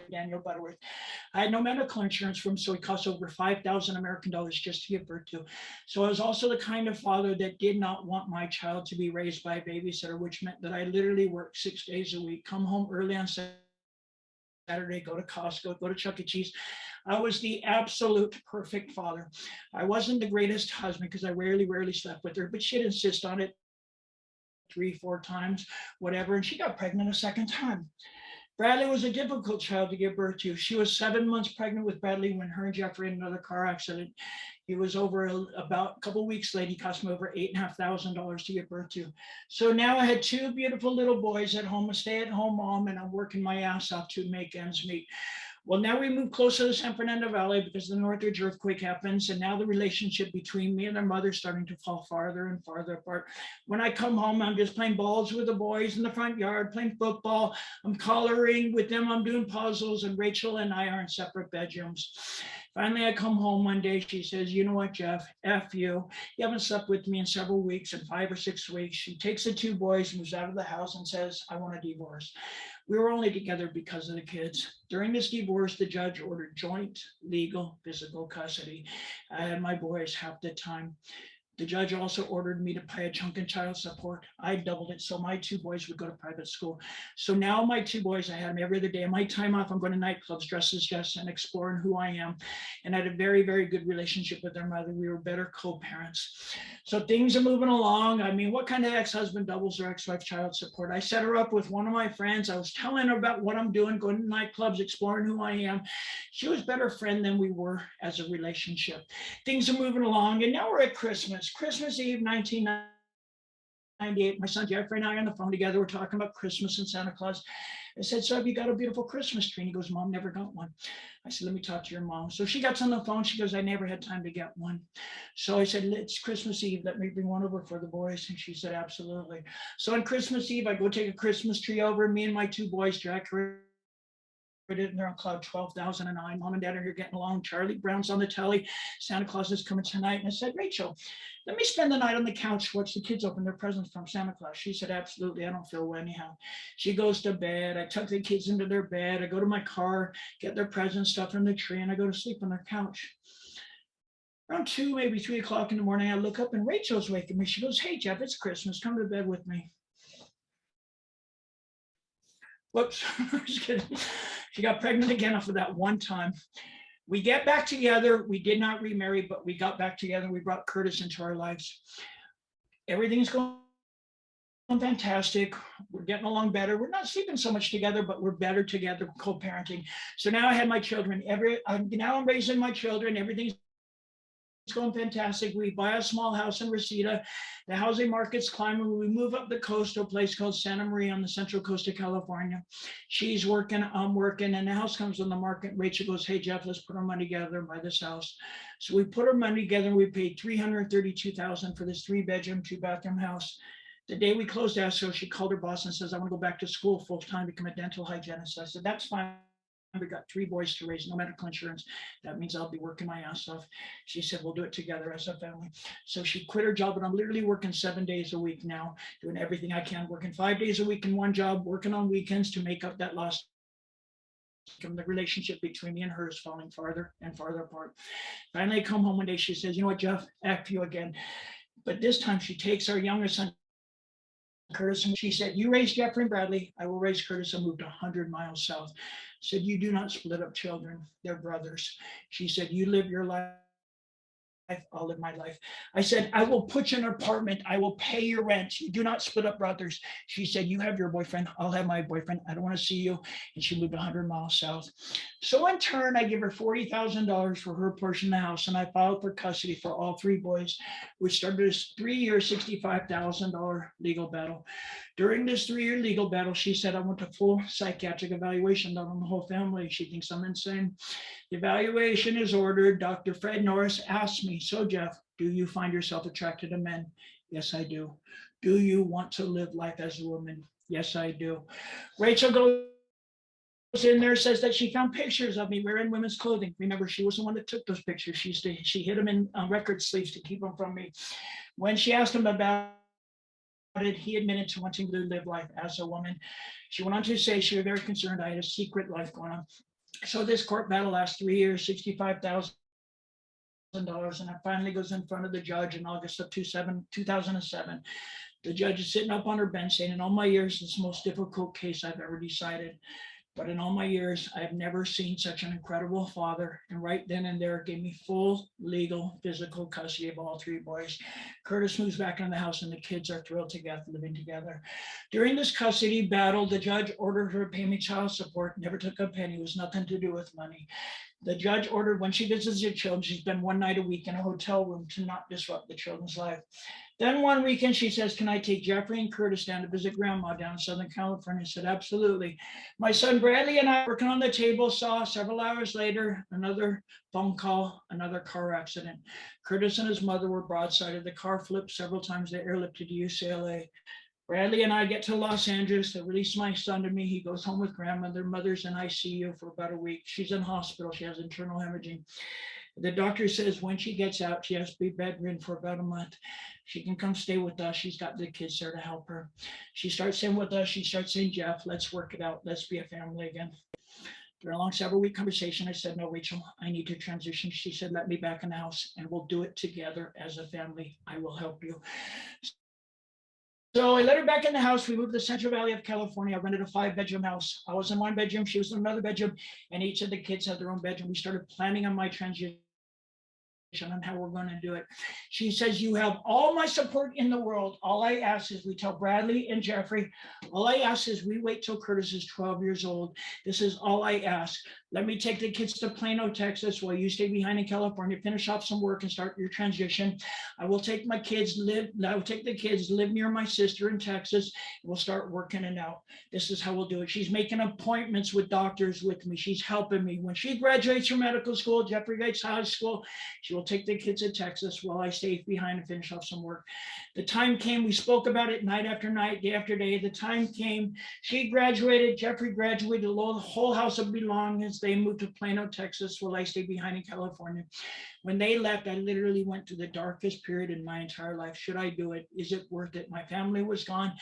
Daniel Butterworth. I had no medical insurance for him, so it cost over 5,000 American dollars just to give birth to. So I was also the kind of father that did not want my child to be raised by a babysitter, which meant that I literally worked 6 days a week, come home early on Saturday, go to Costco, go to Chuck E. Cheese. I was the absolute perfect father. I wasn't the greatest husband because I rarely slept with her, but she'd insist on it 3-4 times, whatever. And she got pregnant a second time. Bradley was a difficult child to give birth to. She was 7 months pregnant with Bradley when her and Jeffrey had another car accident. He was over about a couple of weeks late. He cost me over $8,500 to give birth to. So now I had 2 beautiful little boys at home, a stay-at-home mom, and I'm working my ass off to make ends meet. Well, now we move closer to the San Fernando Valley because the Northridge earthquake happens, and now the relationship between me and their mother is starting to fall farther and farther apart. When I come home, I'm just playing balls with the boys in the front yard, playing football. I'm coloring with them. I'm doing puzzles, and Rachel and I are in separate bedrooms. Finally, I come home one day. She says, you know what, Jeff, F you. You haven't slept with me in several weeks, in 5 or 6 weeks. She takes the 2 boys, moves out of the house, and says, I want a divorce. We were only together because of the kids. During this divorce, the judge ordered joint legal physical custody. I had my boys half the time. The judge also ordered me to pay a chunk in child support. I doubled it so my 2 boys would go to private school. So now my 2 boys, I had them every other day. My time off, I'm going to nightclubs, dressed as Jess, and exploring who I am. And I had a very good relationship with their mother. We were better co-parents. So things are moving along. I mean, what kind of ex-husband doubles their ex-wife child support? I set her up with one of my friends. I was telling her about what I'm doing, going to nightclubs, exploring who I am. She was a better friend than we were as a relationship. Things are moving along, and now we're at Christmas Eve, 1998. My son Jeffrey and I are on the phone together. We're talking about Christmas and Santa Claus. I said, so have you got a beautiful Christmas tree? And he goes, Mom, never got one. I said, let me talk to your mom. So she gets on the phone. She goes, I never had time to get one. So I said, it's Christmas Eve. Let me bring one over for the boys. And she said, absolutely. So on Christmas Eve, I go take a Christmas tree over. Me and my 2 boys, Jack, and they're on cloud 12,009. Mom and Dad are here getting along. Charlie Brown's on the telly. Santa Claus is coming tonight. And I said, Rachel, let me spend the night on the couch, watch the kids open their presents from Santa Claus. She said, absolutely. I don't feel well anyhow. She goes to bed. I tuck the kids into their bed. I go to my car, get their presents, stuff from the tree, and I go to sleep on their couch. Around 2, maybe 3 o'clock in the morning, I look up and Rachel's waking me. She goes, hey, Jeff, it's Christmas. Come to bed with me. Whoops. Just kidding. She got pregnant again after that one time. We get back together. We did not remarry, but we got back together. We brought Curtis into our lives. Everything's going fantastic. We're getting along better. We're not sleeping so much together, but we're better together, co-parenting. So now I have my children. Now I'm raising my children. Everything's going fantastic. We buy a small house in Reseda. The housing market's climbing. We move up the coast to a place called Santa Maria on the central coast of California. She's working, I'm working, and the house comes on the market. Rachel goes, hey, Jeff, let's put our money together and buy this house. So we put our money together and we paid $332,000 for this 3-bedroom, 2-bathroom house. The day we closed escrow, she called her boss and says, I want to go back to school full time, become a dental hygienist. I said, that's fine. We got 3 boys to raise, no medical insurance. That means I'll be working my ass off. She said, we'll do it together as a family. So she quit her job, and I'm literally working 7 days a week now, doing everything I can, working 5 days a week in one job, working on weekends to make up that lost income. The relationship between me and her is falling farther and farther apart. Finally, I come home one day. She says, you know what, Jeff, F you again. But this time she takes our youngest son Curtis, and she said, you raise Jeffrey and Bradley, I will raise Curtis and moved 100 miles south. Said, you do not split up children, they're brothers. She said, you live your life, I'll live my life. I said, I will put you in an apartment. I will pay your rent. You do not split up brothers. She said, you have your boyfriend. I'll have my boyfriend. I don't want to see you. And she moved 100 miles south. So in turn, I give her $40,000 for her portion of the house. And I filed for custody for all three boys, which started this 3-year, $65,000 legal battle. During this 3-year legal battle, she said, I want a full psychiatric evaluation done on the whole family. She thinks I'm insane. The evaluation is ordered. Dr. Fred Norris asked me, so Jeff, do you find yourself attracted to men? Yes, I do. Do you want to live life as a woman? Yes, I do. Rachel goes in there, says that she found pictures of me wearing women's clothing. Remember, she was the one that took those pictures. She hid them in record sleeves to keep them from me. When she asked him about it, he admitted to wanting to live life as a woman. She went on to say she was very concerned I had a secret life going on. So this court battle lasts 3 years, $65,000, and it finally goes in front of the judge in August of 2007. The judge is sitting up on her bench saying, in all my years, it's the most difficult case I've ever decided. But in all my years, I've never seen such an incredible father. And right then and there, gave me full legal, physical custody of all three boys. Curtis moves back in the house and the kids are thrilled to death living together. During this custody battle, the judge ordered her to pay me child support, never took a penny. It was nothing to do with money. The judge ordered when she visits the children, she spend 1 night a week in a hotel room to not disrupt the children's life. Then one weekend she says, can I take Jeffrey and Curtis down to visit grandma down in Southern California? I said, absolutely. My son Bradley and I working on the table saw several hours later, another phone call, another car accident. Curtis and his mother were broadsided. The car flipped several times. They airlifted to UCLA. Bradley and I get to Los Angeles. They release my son to me. He goes home with grandma. Their mother's in ICU for about a week. She's in hospital. She has internal hemorrhaging. The doctor says when she gets out, she has to be bedridden for about a month. She can come stay with us. She's got the kids there to help her. She starts in with us. She starts saying, Jeff, let's work it out. Let's be a family again. During a long several-week conversation, I said, no, Rachel, I need to transition. She said, let me back in the house and we'll do it together as a family. I will help you. So I let her back in the house. We moved to the Central Valley of California. I rented a 5-bedroom house. I was in one bedroom. She was in another bedroom. And each of the kids had their own bedroom. We started planning on my transition on how we're going to do it. She says, you have all my support in the world. All I ask is we tell Bradley and Jeffrey, all I ask is we wait till Curtis is 12 years old. This is all I ask. Let me take the kids to Plano, Texas, while you stay behind in California, finish off some work and start your transition. I will take the kids, live near my sister in Texas. We'll start working it out. This is how we'll do it. She's making appointments with doctors with me. She's helping me. When she graduates from medical school, Jeffrey graduates high school, she will take the kids to Texas while I stay behind and finish off some work. The time came, we spoke about it night after night, day after day. The time came, she graduated, Jeffrey graduated, the whole house of belongings. They moved to Plano, Texas, while I stayed behind in California. When they left, I literally went through the darkest period in my entire life. Should I do it? Is it worth it? My family was gone.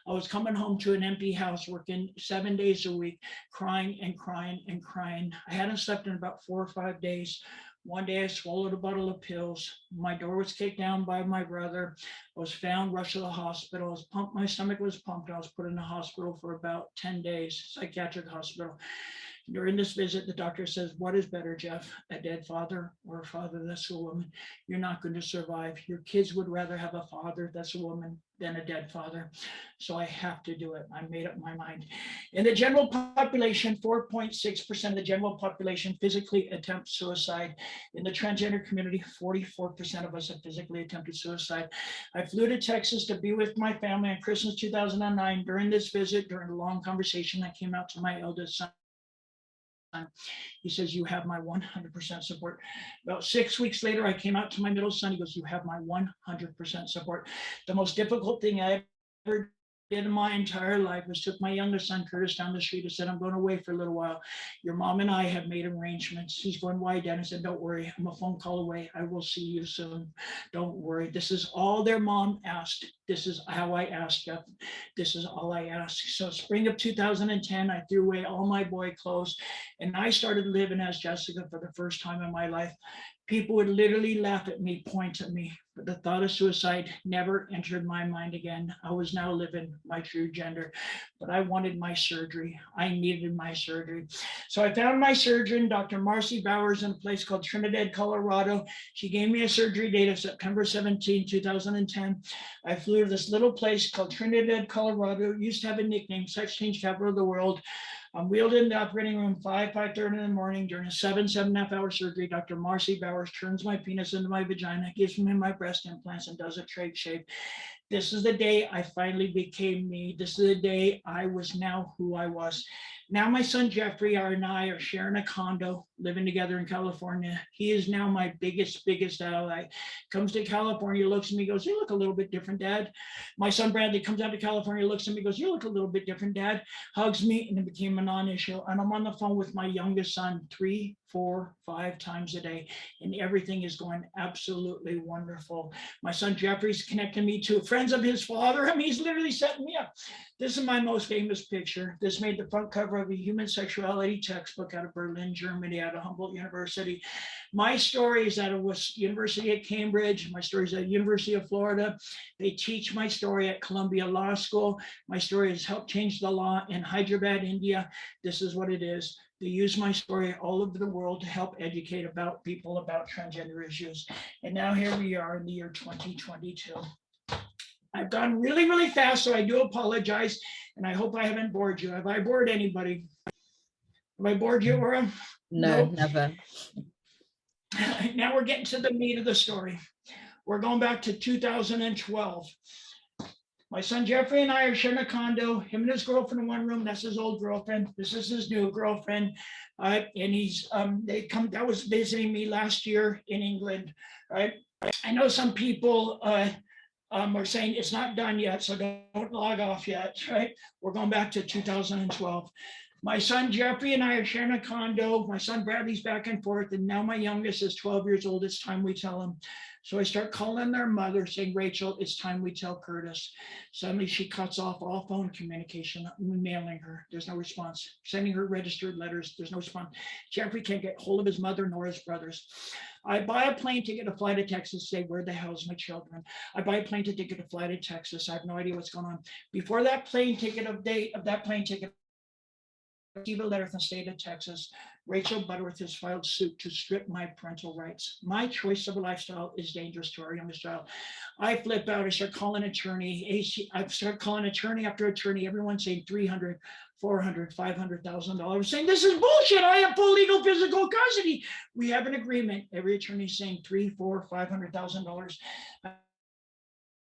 I was coming home to an empty house, working 7 days a week, crying and crying and crying. I hadn't slept in about 4 or 5 days. One day I swallowed a bottle of pills. My door was kicked down by my brother. I was found, rushed to the hospital. I was pumped, my stomach was pumped. I was put in the hospital for about 10 days, psychiatric hospital. During this visit, the doctor says, what is better, Jeff, a dead father or a father that's a woman? You're not going to survive. Your kids would rather have a father that's a woman than a dead father. So I have to do it. I made up my mind. In the general population, 4.6% of the general population physically attempt suicide. In the transgender community, 44% of us have physically attempted suicide. I flew to Texas to be with my family on Christmas 2009. During this visit, during a long conversation, I came out to my eldest son. He says, you have my 100% support. About 6 weeks later, I came out to my middle son. He goes, you have my 100% support. The most difficult thing I ever did in my entire life was took my youngest son, Curtis, down the street and said, I'm going away for a little while. Your mom and I have made arrangements. He's going, why, Dad? I said, don't worry. I'm a phone call away. I will see you soon. Don't worry. This is all their mom asked. This is how I asked, Jeff. This is all I asked. So spring of 2010, I threw away all my boy clothes and I started living as Jessica for the first time in my life. People would literally laugh at me, point at me, but the thought of suicide never entered my mind again. I was now living my true gender, but I wanted my surgery. I needed my surgery. So I found my surgeon, Dr. Marcy Bowers, in a place called Trinidad, Colorado. She gave me a surgery date of September 17, 2010. I flew to this little place called Trinidad, Colorado. It used to have a nickname, sex change capital of the world. I'm wheeled in the operating room 5:30 in the morning during a 7.5 hour surgery. Dr. Marcy Bowers turns my penis into my vagina, gives me my breast implants, and does a trach shape. This is the day I finally became me. This is the day I was now who I was. Now my son Jeffrey and I are sharing a condo, living together in California. He is now my biggest ally. Comes to California, looks at me, goes, "You look a little bit different, Dad." My son Bradley comes out to California, looks at me, goes, "You look a little bit different, Dad." Hugs me, and it became a non-issue. And I'm on the phone with my youngest son 3, 4, 5 times a day, and everything is going absolutely wonderful. My son Jeffrey's connecting me to friends of his father. I mean, he's literally setting me up. This is my most famous picture. This made the front cover of a human sexuality textbook out of Berlin, Germany, out of Humboldt University. My story is out of University of Cambridge. My story is at University of Florida. They teach my story at Columbia Law School. My story has helped change the law in Hyderabad, India. This is what it is. They use my story all over the world to help educate about people about transgender issues. And now here we are in the year 2022. I've gone really, really fast, so I do apologize, and I hope I haven't bored you. Have I bored anybody? Have I bored you, Aura? No, never. Now we're getting to the meat of the story. We're going back to 2012. My son Jeffrey and I are sharing a condo. Him and his girlfriend in one room. That's his old girlfriend. This is his new girlfriend. And he's that was visiting me last year in England. Right. I know some people are saying it's not done yet, so don't log off yet. Right. We're going back to 2012. My son Jeffrey and I are sharing a condo. My son Bradley's back and forth, and now my youngest is 12 years old. It's time we tell him. So I start calling their mother saying, "Rachel, it's time we tell Curtis." Suddenly she cuts off all phone communication. I'm mailing her. There's no response. Sending her registered letters. There's no response. Jeffrey can't get hold of his mother nor his brothers. I buy a plane ticket to fly to Texas, say, "Where the hell's my children?" I buy a plane ticket to fly to Texas. I have no idea what's going on. Before that plane ticket receive a letter from the state of Texas. Rachel Butterworth has filed suit to strip my parental rights. My choice of a lifestyle is dangerous to our youngest child. I flip out. I start calling attorney. I start calling attorney after attorney. Everyone's saying $300,000, $400,000, $500,000. Saying this is bullshit. I have full legal physical custody. We have an agreement. Every attorney is saying $300,000, $400,000, $500,000.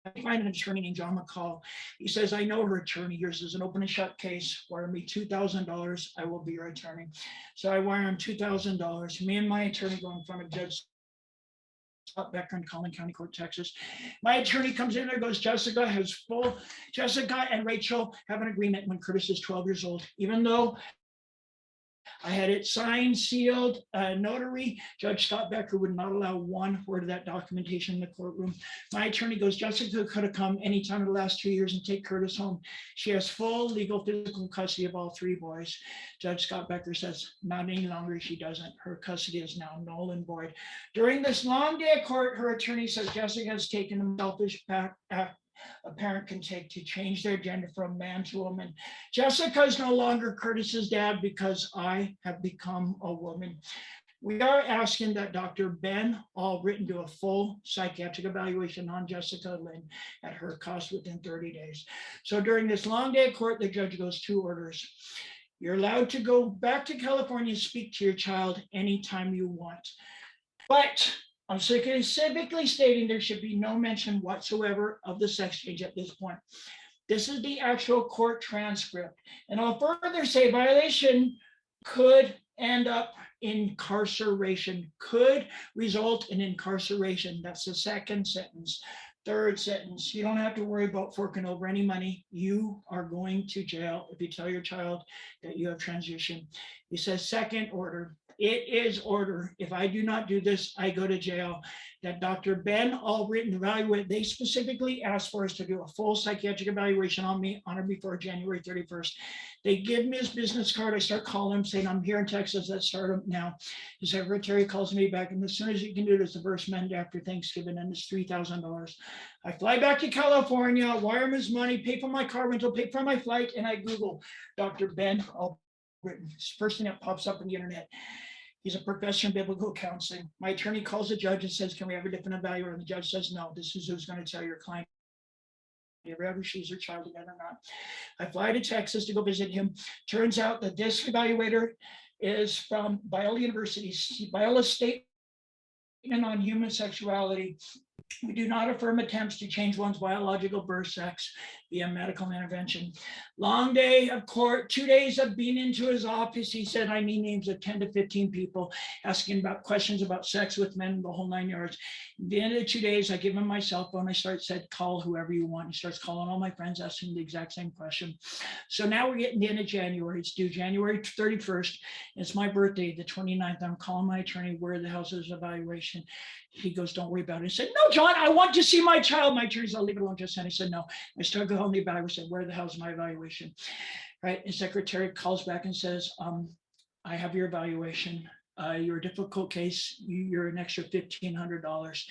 I find an attorney named John McCall. He says, "I know her attorney. Yours is an open and shut case. Wire me $2,000. I will be your attorney." So I wire him $2,000. Me and my attorney go in front of Judge Scott Becker in Collin County Court, Texas. My attorney comes in there, goes, Jessica and Rachel have an agreement when Curtis is 12 years old. Even though I had it signed, sealed, notary. Judge Scott Becker would not allow one word of that documentation in the courtroom. My attorney goes, "Jessica could have come anytime in the last 2 years and take Curtis home. She has full legal physical custody of all 3 boys." Judge Scott Becker says, "Not any longer, she doesn't. Her custody is now null and void." During this long day at court, her attorney says Jessica has taken a selfish act a parent can take to change their gender from man to woman. Jessica is no longer Curtis's dad because I have become a woman. We are asking that Dr. Ben Allbritton do a full psychiatric evaluation on Jessica Lynn at her cost within 30 days. So during this long day at court, the judge goes 2 orders. You're allowed to go back to California and speak to your child anytime you want. But I'm specifically stating there should be no mention whatsoever of the sex change at this point. This is the actual court transcript. And I'll further say violation could end up incarceration, could result in incarceration. That's the second sentence. Third sentence, you don't have to worry about forking over any money. You are going to jail if you tell your child that you have transitioned. He says, second order, it is order. If I do not do this, I go to jail. That Dr. Ben Albritton evaluate, they specifically asked for us to do a full psychiatric evaluation on me on or before January 31st. They give me his business card. I start calling him saying, I'm here in Texas. Let's start him now. His secretary calls me back, and as soon as you can do it, it's the first Monday after Thanksgiving, and it's $3,000. I fly back to California, wire him his money, pay for my car rental, pay for my flight, and I Google Dr. Ben Albritton. First thing that pops up on the internet. He's a professor in biblical counseling. My attorney calls the judge and says, can we have a different evaluator? And the judge says, no, this is who's going to tell your client if ever she's her child again or not. I fly to Texas to go visit him. Turns out that this evaluator is from Biola University, Biola State on human sexuality. We do not affirm attempts to change one's biological birth sex via medical intervention. Long day of court, 2 days of being into his office. He said, I need names of 10 to 15 people asking about questions about sex with men, the whole 9 yards. At the end of the 2 days, I give him my cell phone. I said, call whoever you want. He starts calling all my friends, asking the exact same question. So now we're getting the end of January. It's due January 31st. It's my birthday, the 29th. I'm calling my attorney, where the hell's his evaluation? He goes, don't worry about it. I said, no, John, I want to see my child. My attorney said, I'll leave it alone just then. I said, no. I started going the evaluator. I said, where the hell's my evaluation? Right. His secretary calls back and says, I have your evaluation. You're a difficult case. You're an extra $1,500.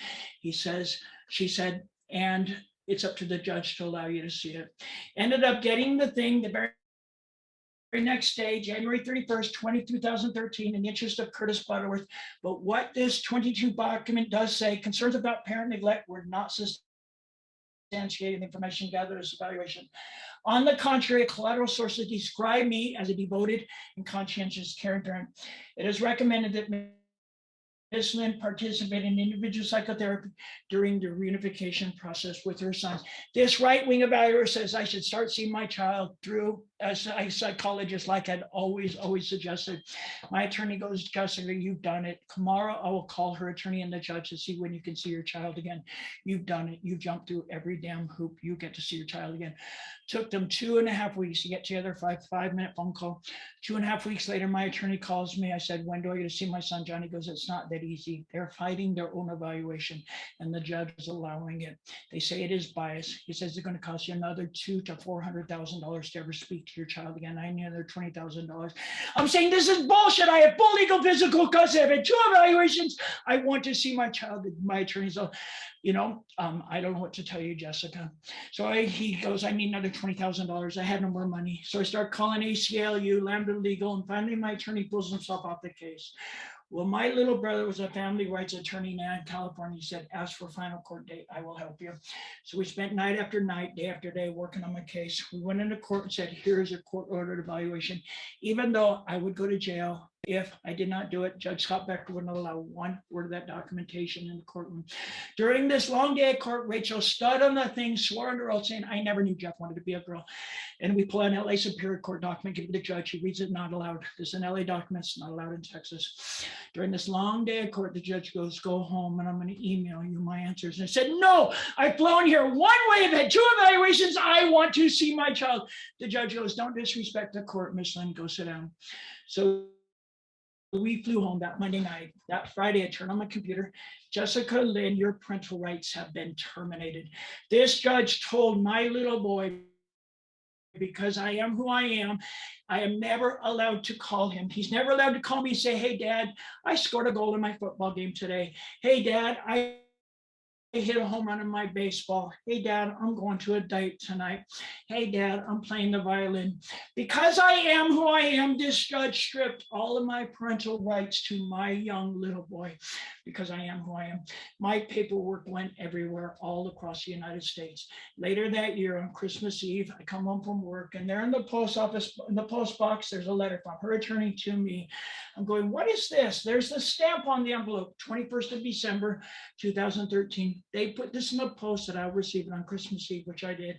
She said, and it's up to the judge to allow you to see it. Ended up getting the thing the very next day, January 31st, 2013, in the interest of Curtis Butterworth. But what this 22 document does say, concerns about parent neglect were not substantiated the information gathered as evaluation. On the contrary, collateral sources describe me as a devoted and conscientious caring parent. It is recommended that Ms. Lynn participated in individual psychotherapy during the reunification process with her sons. This right-wing evaluator says I should start seeing my child through as a psychologist, like I'd always suggested. My attorney goes, Jessica, you've done it. Tomorrow I will call her attorney and the judge to see when you can see your child again. You've done it. You've jumped through every damn hoop. You get to see your child again. Took them 2.5 weeks to get together for a 5-minute phone call. 2.5 weeks later, my attorney calls me. I said, when do I get to see my son? Johnny goes, it's not that easy. They're fighting their own evaluation and the judge is allowing it. They say it is biased. He says it's going to cost you another $200,000 to $400,000 to ever speak to your child again. I need another $20,000. I'm saying this is bullshit. I have full legal physical custody. I've had 2 evaluations. I want to see my child. My attorney's I don't know what to tell you, Jessica. So he goes, I need another $20,000. I had no more money. So I start calling ACLU, Lambda Legal, and finally my attorney pulls himself off the case. Well, my little brother was a family rights attorney now in California. He said, ask for final court date. I will help you. So we spent night after night, day after day, working on my case. We went into court and said, here's a court-ordered evaluation. Even though I would go to jail if I did not do it, Judge Scott Becker wouldn't allow one word of that documentation in the courtroom. During this long day at court, Rachel stood on the thing, swore under oath, saying, I never knew Jeff wanted to be a girl. And we pull an LA Superior Court document, give it to the judge. He reads it, not allowed. This is an LA document, it's not allowed in Texas. During this long day at court, the judge goes, go home and I'm going to email you my answers. And I said, no, I've flown here one way, I've had 2 evaluations. I want to see my child. The judge goes, don't disrespect the court, Miss Lynn, go sit down. So we flew home that Monday night. That Friday, I turned on my computer. Jessica Lynn, your parental rights have been terminated. This judge told my little boy, because I am who I am never allowed to call him. He's never allowed to call me and say, hey, Dad, I scored a goal in my football game today. Hey, Dad, I hit a home run in my baseball. Hey, Dad, I'm going to a date tonight. Hey, Dad, I'm playing the violin. Because I am who I am, this judge stripped all of my parental rights to my young little boy. Because I am who I am. My paperwork went everywhere, all across the United States. Later that year, on Christmas Eve, I come home from work, and there in the post office, in the post box, there's a letter from her attorney to me. I'm going, what is this? There's the stamp on the envelope, 21st of December, 2013. They put this in the post that I received on Christmas Eve, which I did.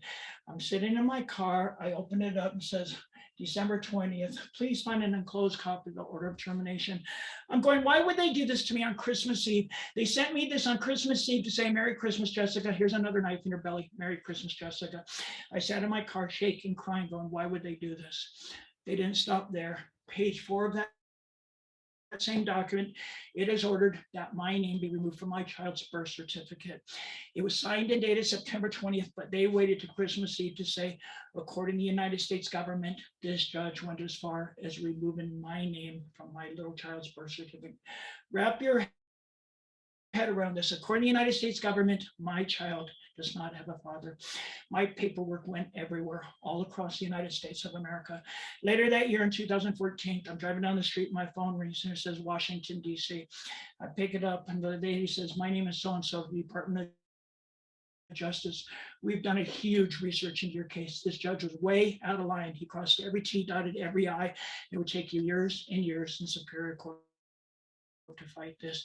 I'm sitting in my car. I open it up and says, December 20th, please find an enclosed copy of the order of termination. I'm going, why would they do this to me on Christmas Eve? They sent me this on Christmas Eve to say, Merry Christmas, Jessica. Here's another knife in your belly. Merry Christmas, Jessica. I sat in my car shaking, crying, going, why would they do this? They didn't stop there. Page 4 of that same document, it is ordered that my name be removed from my child's birth certificate. It was signed and dated September 20th, but they waited to Christmas Eve to say, according to the United States government, this judge went as far as removing my name from my little child's birth certificate. Wrap your head around this. According to the United States government, my child does not have a father. My paperwork went everywhere, all across the United States of America. Later that year in 2014, I'm driving down the street, my phone rings and it says Washington, D.C. I pick it up and the lady says, my name is so-and-so, the Department of Justice. We've done a huge research into your case. This judge was way out of line. He crossed every T, dotted every I. It would take you years and years in Superior Court to fight this.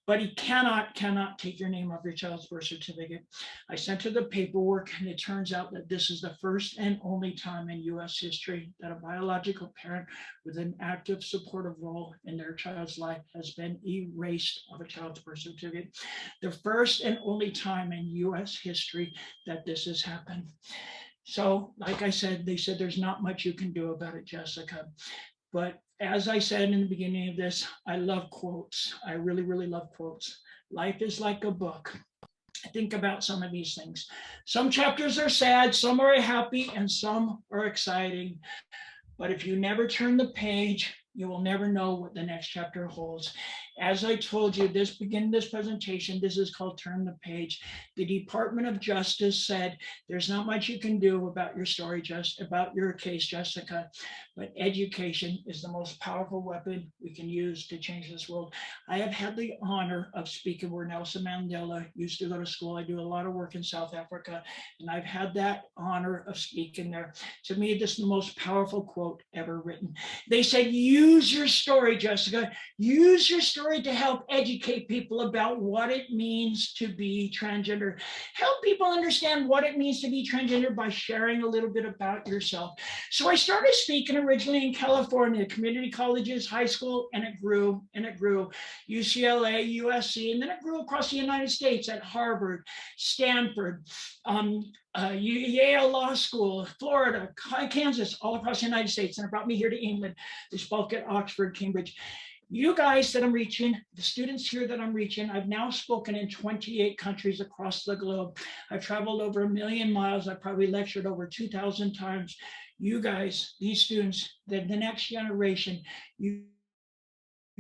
But he cannot take your name off your child's birth certificate. I sent her the paperwork, and it turns out that this is the first and only time in US history that a biological parent with an active supportive role in their child's life has been erased of a child's birth certificate. The first and only time in US history that this has happened. So, like I said, they said there's not much you can do about it, Jessica. But as I said in the beginning of this, I love quotes. I really, really love quotes. Life is like a book. Think about some of these things. Some chapters are sad, some are happy, and some are exciting. But if you never turn the page, you will never know what the next chapter holds. As I told you, beginning this presentation, this is called Turn the Page. The Department of Justice said, there's not much you can do about your story, about your case, Jessica, but education is the most powerful weapon we can use to change this world. I have had the honor of speaking where Nelson Mandela used to go to school. I do a lot of work in South Africa, and I've had that honor of speaking there. To me, this is the most powerful quote ever written. They said, use your story, Jessica. Use your story to help educate people about what it means to be transgender. Help people understand what it means to be transgender by sharing a little bit about yourself. So I started speaking originally in California, community colleges, high school, and it grew and it grew. UCLA, USC, and then it grew across the United States at Harvard, Stanford, Yale Law School, Florida, Kansas, all across the United States. And it brought me here to England. They spoke at Oxford, Cambridge. You guys that I'm reaching, the students here that I'm reaching, I've now spoken in 28 countries across the globe. I've traveled over 1 million miles. I've probably lectured over 2,000 times. You guys, these students, the next generation, you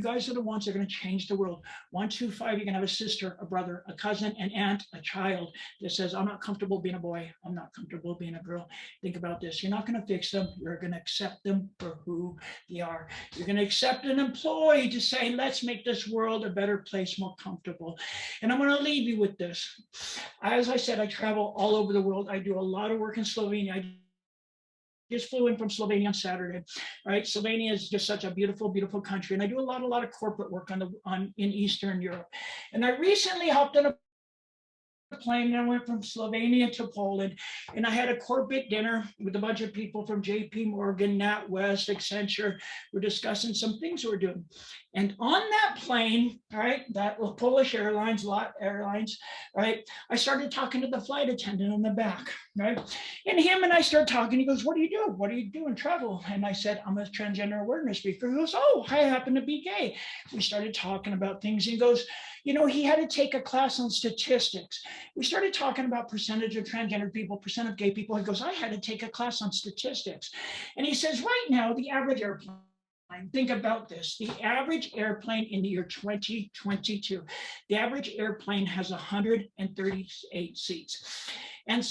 guys are the ones that are going to change the world. 1, 2, 5, you're going to have a sister, a brother, a cousin, an aunt, a child that says, I'm not comfortable being a boy. I'm not comfortable being a girl. Think about this. You're not going to fix them. You're going to accept them for who they are. You're going to accept an employee to say, let's make this world a better place, more comfortable. And I'm going to leave you with this. As I said, I travel all over the world. I do a lot of work in Slovenia. I just flew in from Slovenia on Saturday, right? Slovenia is just such a beautiful, beautiful country. And I do a lot of corporate work in Eastern Europe. And I recently hopped on a plane and I went from Slovenia to Poland, and I had a corporate dinner with a bunch of people from JP Morgan, NatWest, Accenture. We're discussing some things we're doing. And on that plane, right, that Polish Airlines, LOT Airlines, right, I started talking to the flight attendant in the back, right? And him and I started talking. He goes, what do you do? What do you do in travel? And I said, I'm a transgender awareness speaker. He goes, oh, I happen to be gay. We started talking about things. He goes, you know, he had to take a class on statistics. We started talking about percentage of transgender people, percent of gay people. He goes, I had to take a class on statistics. And he says, right now, the average airplane, think about this, the average airplane in the year 2022, the average airplane has 138 seats. And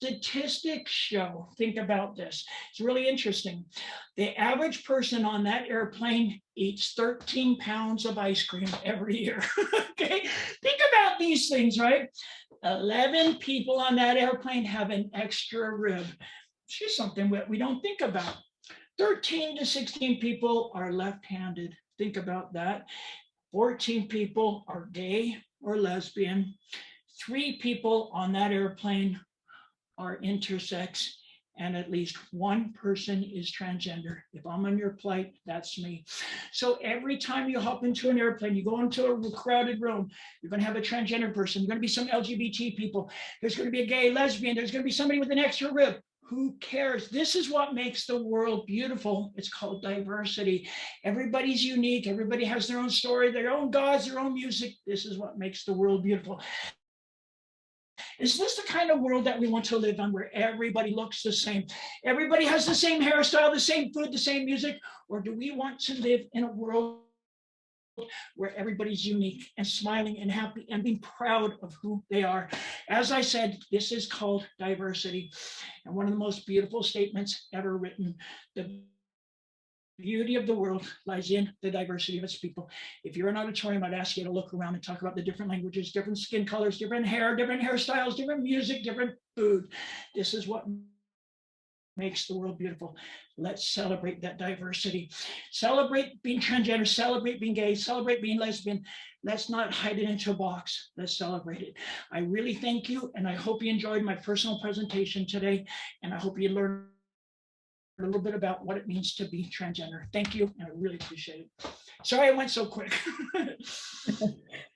statistics show, think about this, it's really interesting. The average person on that airplane eats 13 pounds of ice cream every year. Okay, think about these things, right? 11 people on that airplane have an extra rib. It's just something that we don't think about. 13 to 16 people are left-handed. Think about that. 14 people are gay or lesbian. 3 people on that airplane are intersex, and at least 1 person is transgender. If I'm on your flight, that's me. So every time you hop into an airplane, you go into a crowded room, you're going to have a transgender person, you're going to be some LGBT people, there's going to be a gay, lesbian, there's going to be somebody with an extra rib. Who cares? This is what makes the world beautiful. It's called diversity. Everybody's unique. Everybody has their own story, their own gods, their own music. This is what makes the world beautiful. Is this the kind of world that we want to live on, where everybody looks the same? Everybody has the same hairstyle, the same food, the same music? Or do we want to live in a world where everybody's unique and smiling and happy and being proud of who they are? As I said, this is called diversity. And one of the most beautiful statements ever written: the beauty of the world lies in the diversity of its people. If you're in an auditorium, I'd ask you to look around and talk about the different languages, different skin colors, different hair, different hairstyles, different music, different food. This is what makes the world beautiful. Let's celebrate that diversity. Celebrate being transgender, celebrate being gay, celebrate being lesbian. Let's not hide it into a box. Let's celebrate it. I really thank you, and I hope you enjoyed my personal presentation today, and I hope you learned a little bit about what it means to be transgender. Thank you, and I really appreciate it. Sorry I went so quick.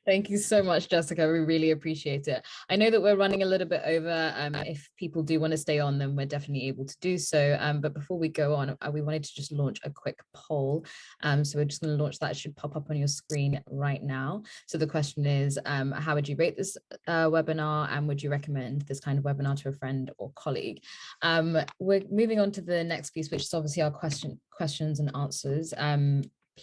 Thank you so much, Jessica. We really appreciate it. I know that we're running a little bit over. If people do want to stay on, then we're definitely able to do so. But before we go on, we wanted to just launch a quick poll. So we're just going to launch that. It should pop up on your screen right now. So the question is, how would you rate this webinar, and would you recommend this kind of webinar to a friend or colleague? We're moving on to the next piece, which is obviously our questions and answers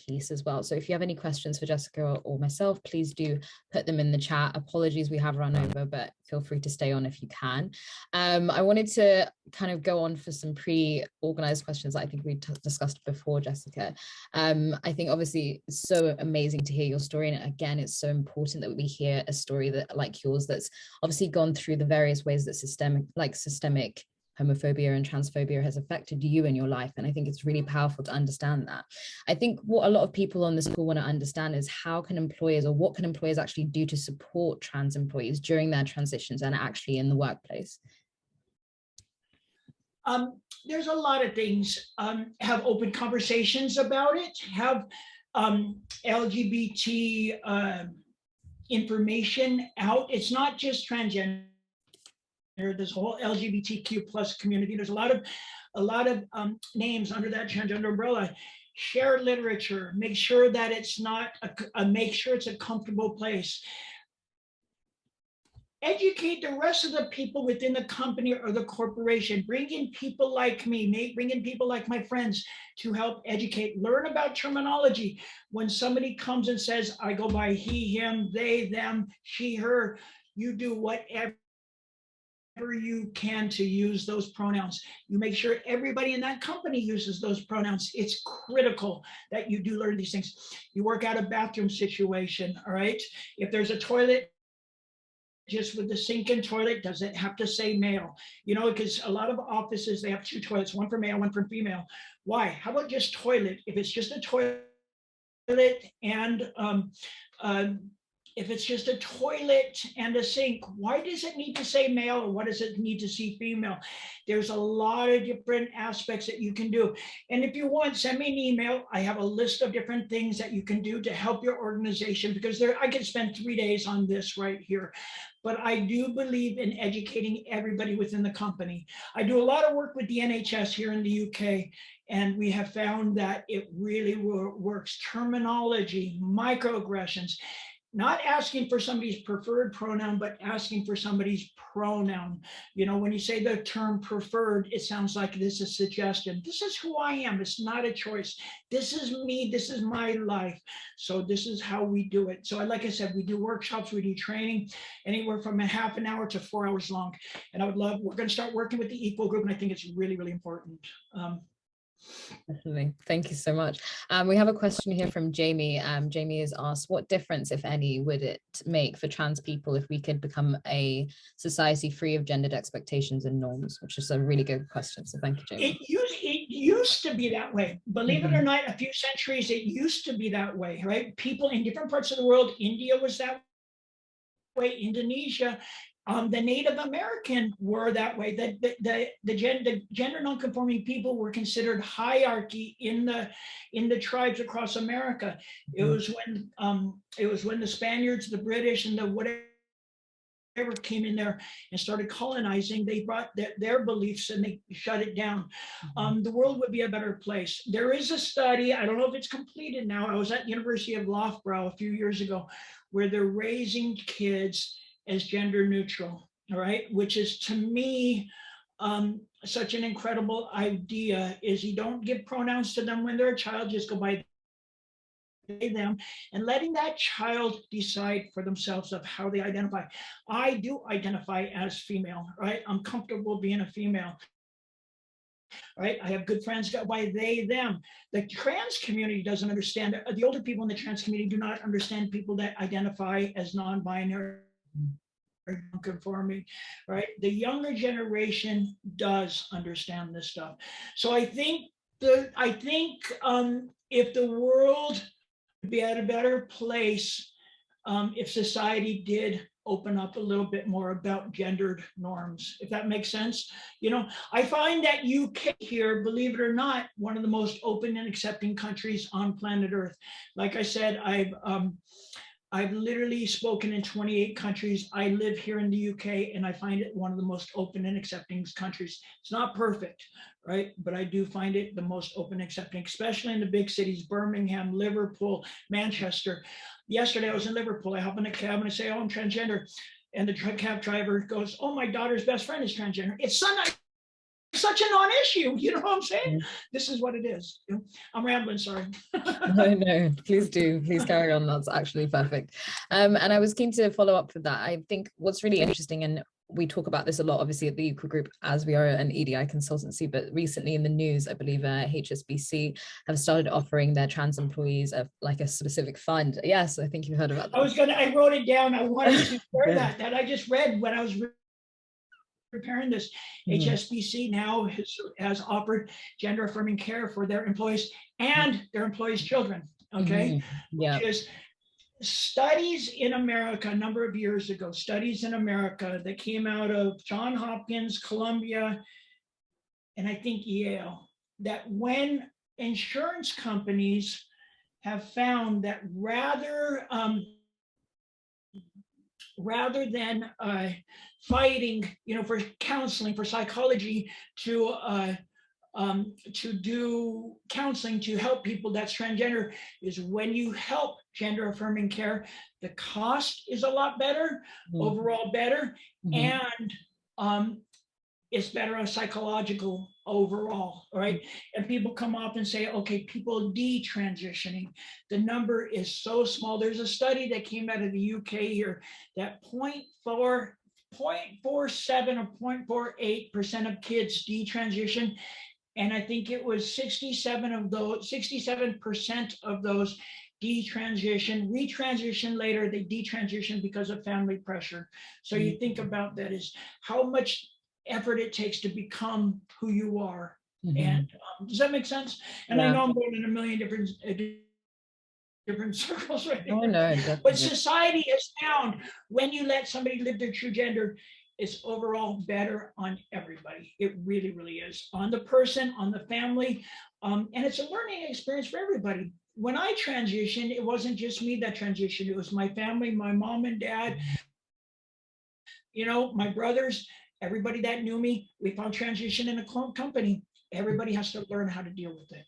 piece as well. So if you have any questions for Jessica or myself, please do put them in the chat. Apologies, we have run over, but feel free to stay on if you can. I wanted to kind of go on for some pre-organized questions that I think we discussed before, Jessica. I think obviously it's so amazing to hear your story, and again, it's so important that we hear a story that, like yours, that's obviously gone through the various ways that systemic homophobia and transphobia has affected you in your life. And I think it's really powerful to understand that. I think what a lot of people on this call want to understand is how can employers, or what can employers actually do to support trans employees during their transitions and actually in the workplace? There's a lot of things. Have open conversations about it, have LGBT information out. It's not just transgender. There's a whole LGBTQ plus community. There's a lot of names under that transgender umbrella. Share literature. Make sure that it's not make sure it's a comfortable place. Educate the rest of the people within the company or the corporation. Bring in people like me, bring in people like my friends to help educate. Learn about terminology. When somebody comes and says, I go by he, him, they, them, she, her, you do whatever you can to use those pronouns. You make sure everybody in that company uses those pronouns. It's critical that you do learn these things. You work out a bathroom situation, all right? If there's a toilet, just with the sink and toilet, does it have to say male? You know, because a lot of offices, they have two toilets, one for male, one for female. Why? How about just toilet? If it's just a toilet and if it's just a toilet and a sink, why does it need to say male, or what does it need to see female? There's a lot of different aspects that you can do. And if you want, send me an email. I have a list of different things that you can do to help your organization, because I could spend 3 days on this right here. But I do believe in educating everybody within the company. I do a lot of work with the NHS here in the UK, and we have found that it really works. Terminology, microaggressions, not asking for somebody's preferred pronoun, but asking for somebody's pronoun. You know, when you say the term preferred, it sounds like this is a suggestion. This is who I am. It's not a choice. This is me. This is my life. So this is how we do it. So like I said, we do workshops, we do training, anywhere from a half an hour to 4 hours long. And we're going to start working with the Equal Group, and I think it's really, really important. Definitely. Thank you so much. We have a question here from Jamie. Jamie has asked, what difference, if any, would it make for trans people if we could become a society free of gendered expectations and norms? Which is a really good question. So thank you, Jamie. It used to be that way. Believe it or not, a few centuries, it used to be that way, right? People in different parts of the world, India was that way, Indonesia, the Native American were that way. The gender non-conforming people were considered hierarchy in the tribes across America. It was when the Spaniards, the British, and the whatever ever came in there and started colonizing, they brought their beliefs and they shut it down. The world would be a better place. There is a study, I don't know if it's completed now. I was at the University of Loughborough a few years ago, where they're raising kids as gender neutral, all right, which is to me such an incredible idea. Is you don't give pronouns to them when they're a child, just go by them, and letting that child decide for themselves of how they identify. I do identify as female, right? I'm comfortable being a female, right? I have good friends go by they, them. The trans community doesn't understand. The older people in the trans community do not understand people that identify as non-binary or non-conforming, right? The younger generation does understand this stuff. So I think if the world be at a better place if society did open up a little bit more about gendered norms, if that makes sense. You know, I find that UK here, believe it or not, one of the most open and accepting countries on planet Earth. Like I said, I've literally spoken in 28 countries. I live here in the UK and I find it one of the most open and accepting countries. It's not perfect, right? But I do find it the most open and accepting, especially in the big cities, Birmingham, Liverpool, Manchester. Yesterday I was in Liverpool. I hop in a cab and I say, oh, I'm transgender. And the cab driver goes, oh, my daughter's best friend is transgender. It's such a non-issue. You know what I'm saying? This is what it is. I'm rambling, sorry. No, please do. Please carry on. That's actually perfect. And I was keen to follow up with that. I think what's really interesting, and we talk about this a lot, obviously, at the Equal Group, as we are an EDI consultancy, but recently in the news, I believe HSBC have started offering their trans employees like a specific fund. Yes, I think you heard about that. I wrote it down. I wanted to share that I just read when I was preparing this. HSBC now has offered gender affirming care for their employees and their employees' children. Okay. Yeah. Which is studies in America a number of years ago, studies in America that came out of Johns Hopkins, Columbia, and I think Yale, that when insurance companies have found that rather than fighting, for counseling, for psychology, to do counseling to help people that's transgender, is when you help gender affirming care, the cost is a lot better, overall better, and it's better on psychological overall, right? And people come up and say, okay, people detransitioning, the number is so small. There's a study that came out of the UK here that 0.47 or 0.48% of kids detransition. And I think it was 67% of those retransition later, they detransition because of family pressure. So you think about that is how much effort it takes to become who you are. And does that make sense? And I know I'm going in a million different circles right now. No, but society has found when you let somebody live their true gender, it's overall better on everybody. It really, really is. On the person, on the family, and it's a learning experience for everybody. When I transitioned, it wasn't just me that transitioned. It was my family, my mom and dad, my brothers, everybody that knew me. We found transition in a company. Everybody has to learn how to deal with it,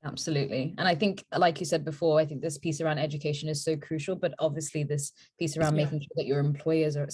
Absolutely. And I think, like you said before, I think this piece around education is so crucial, but obviously this piece around making sure that your employers are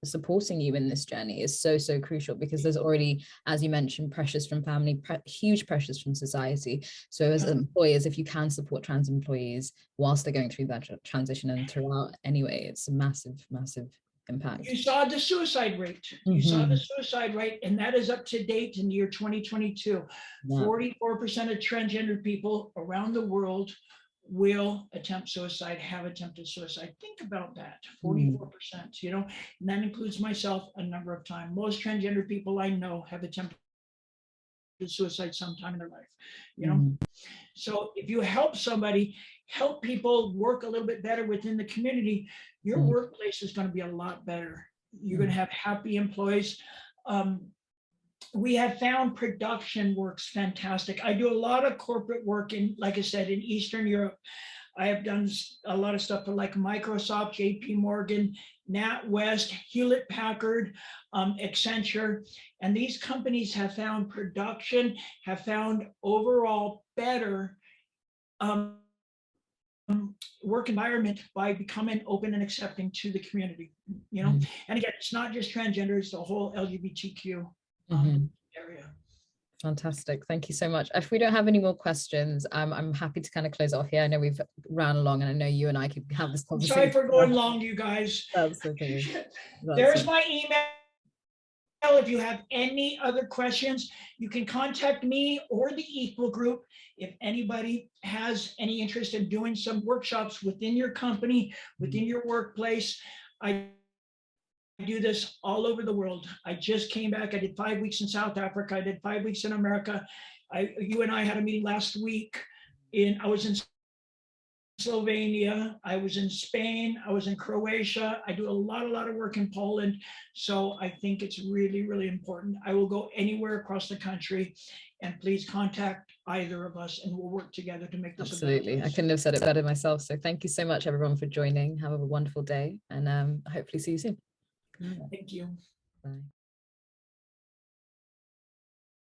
supporting you in this journey is so, so crucial, because there's already, as you mentioned, pressures from family, huge pressures from society. So as employers, if you can support trans employees whilst they're going through that transition and throughout anyway, it's a massive, massive impact. You saw the suicide rate. You saw the suicide rate, and that is up to date in the year 2022. 44% of transgender people around the world will attempt suicide, have attempted suicide. Think about that, 44%, and that includes myself a number of times. Most transgender people I know have attempted suicide sometime in their life, So if you help somebody, help people work a little bit better within the community, your workplace is going to be a lot better. You're going to have happy employees. We have found production works fantastic. I do a lot of corporate work in, like I said, in Eastern Europe. I have done a lot of stuff for like Microsoft, JP Morgan, NatWest, Hewlett Packard, Accenture, and these companies have found production, have found overall better work environment by becoming open and accepting to the community, you know. And again, it's not just transgender, it's the whole LGBTQ area. Fantastic. Thank you so much. If we don't have any more questions, I'm happy to kind of close off here. I know we've ran along, and I know you and I could have this conversation. Sorry for going long, you guys. That's okay. There's my email. If you have any other questions, you can contact me or the Equal Group. If anybody has any interest in doing some workshops within your company, within your workplace, I do this all over the world. I just came back. I did 5 weeks in South Africa. I did 5 weeks in America. You and I had a meeting last week. I was in Slovenia, I was in Spain, I was in Croatia. I do a lot of work in Poland. So I think it's really, really important. I will go anywhere across the country, and please contact either of us and we'll work together to make this. Absolutely. I couldn't have said it better myself. So thank you so much, everyone, for joining. Have a wonderful day, and hopefully see you soon. Thank you. Bye.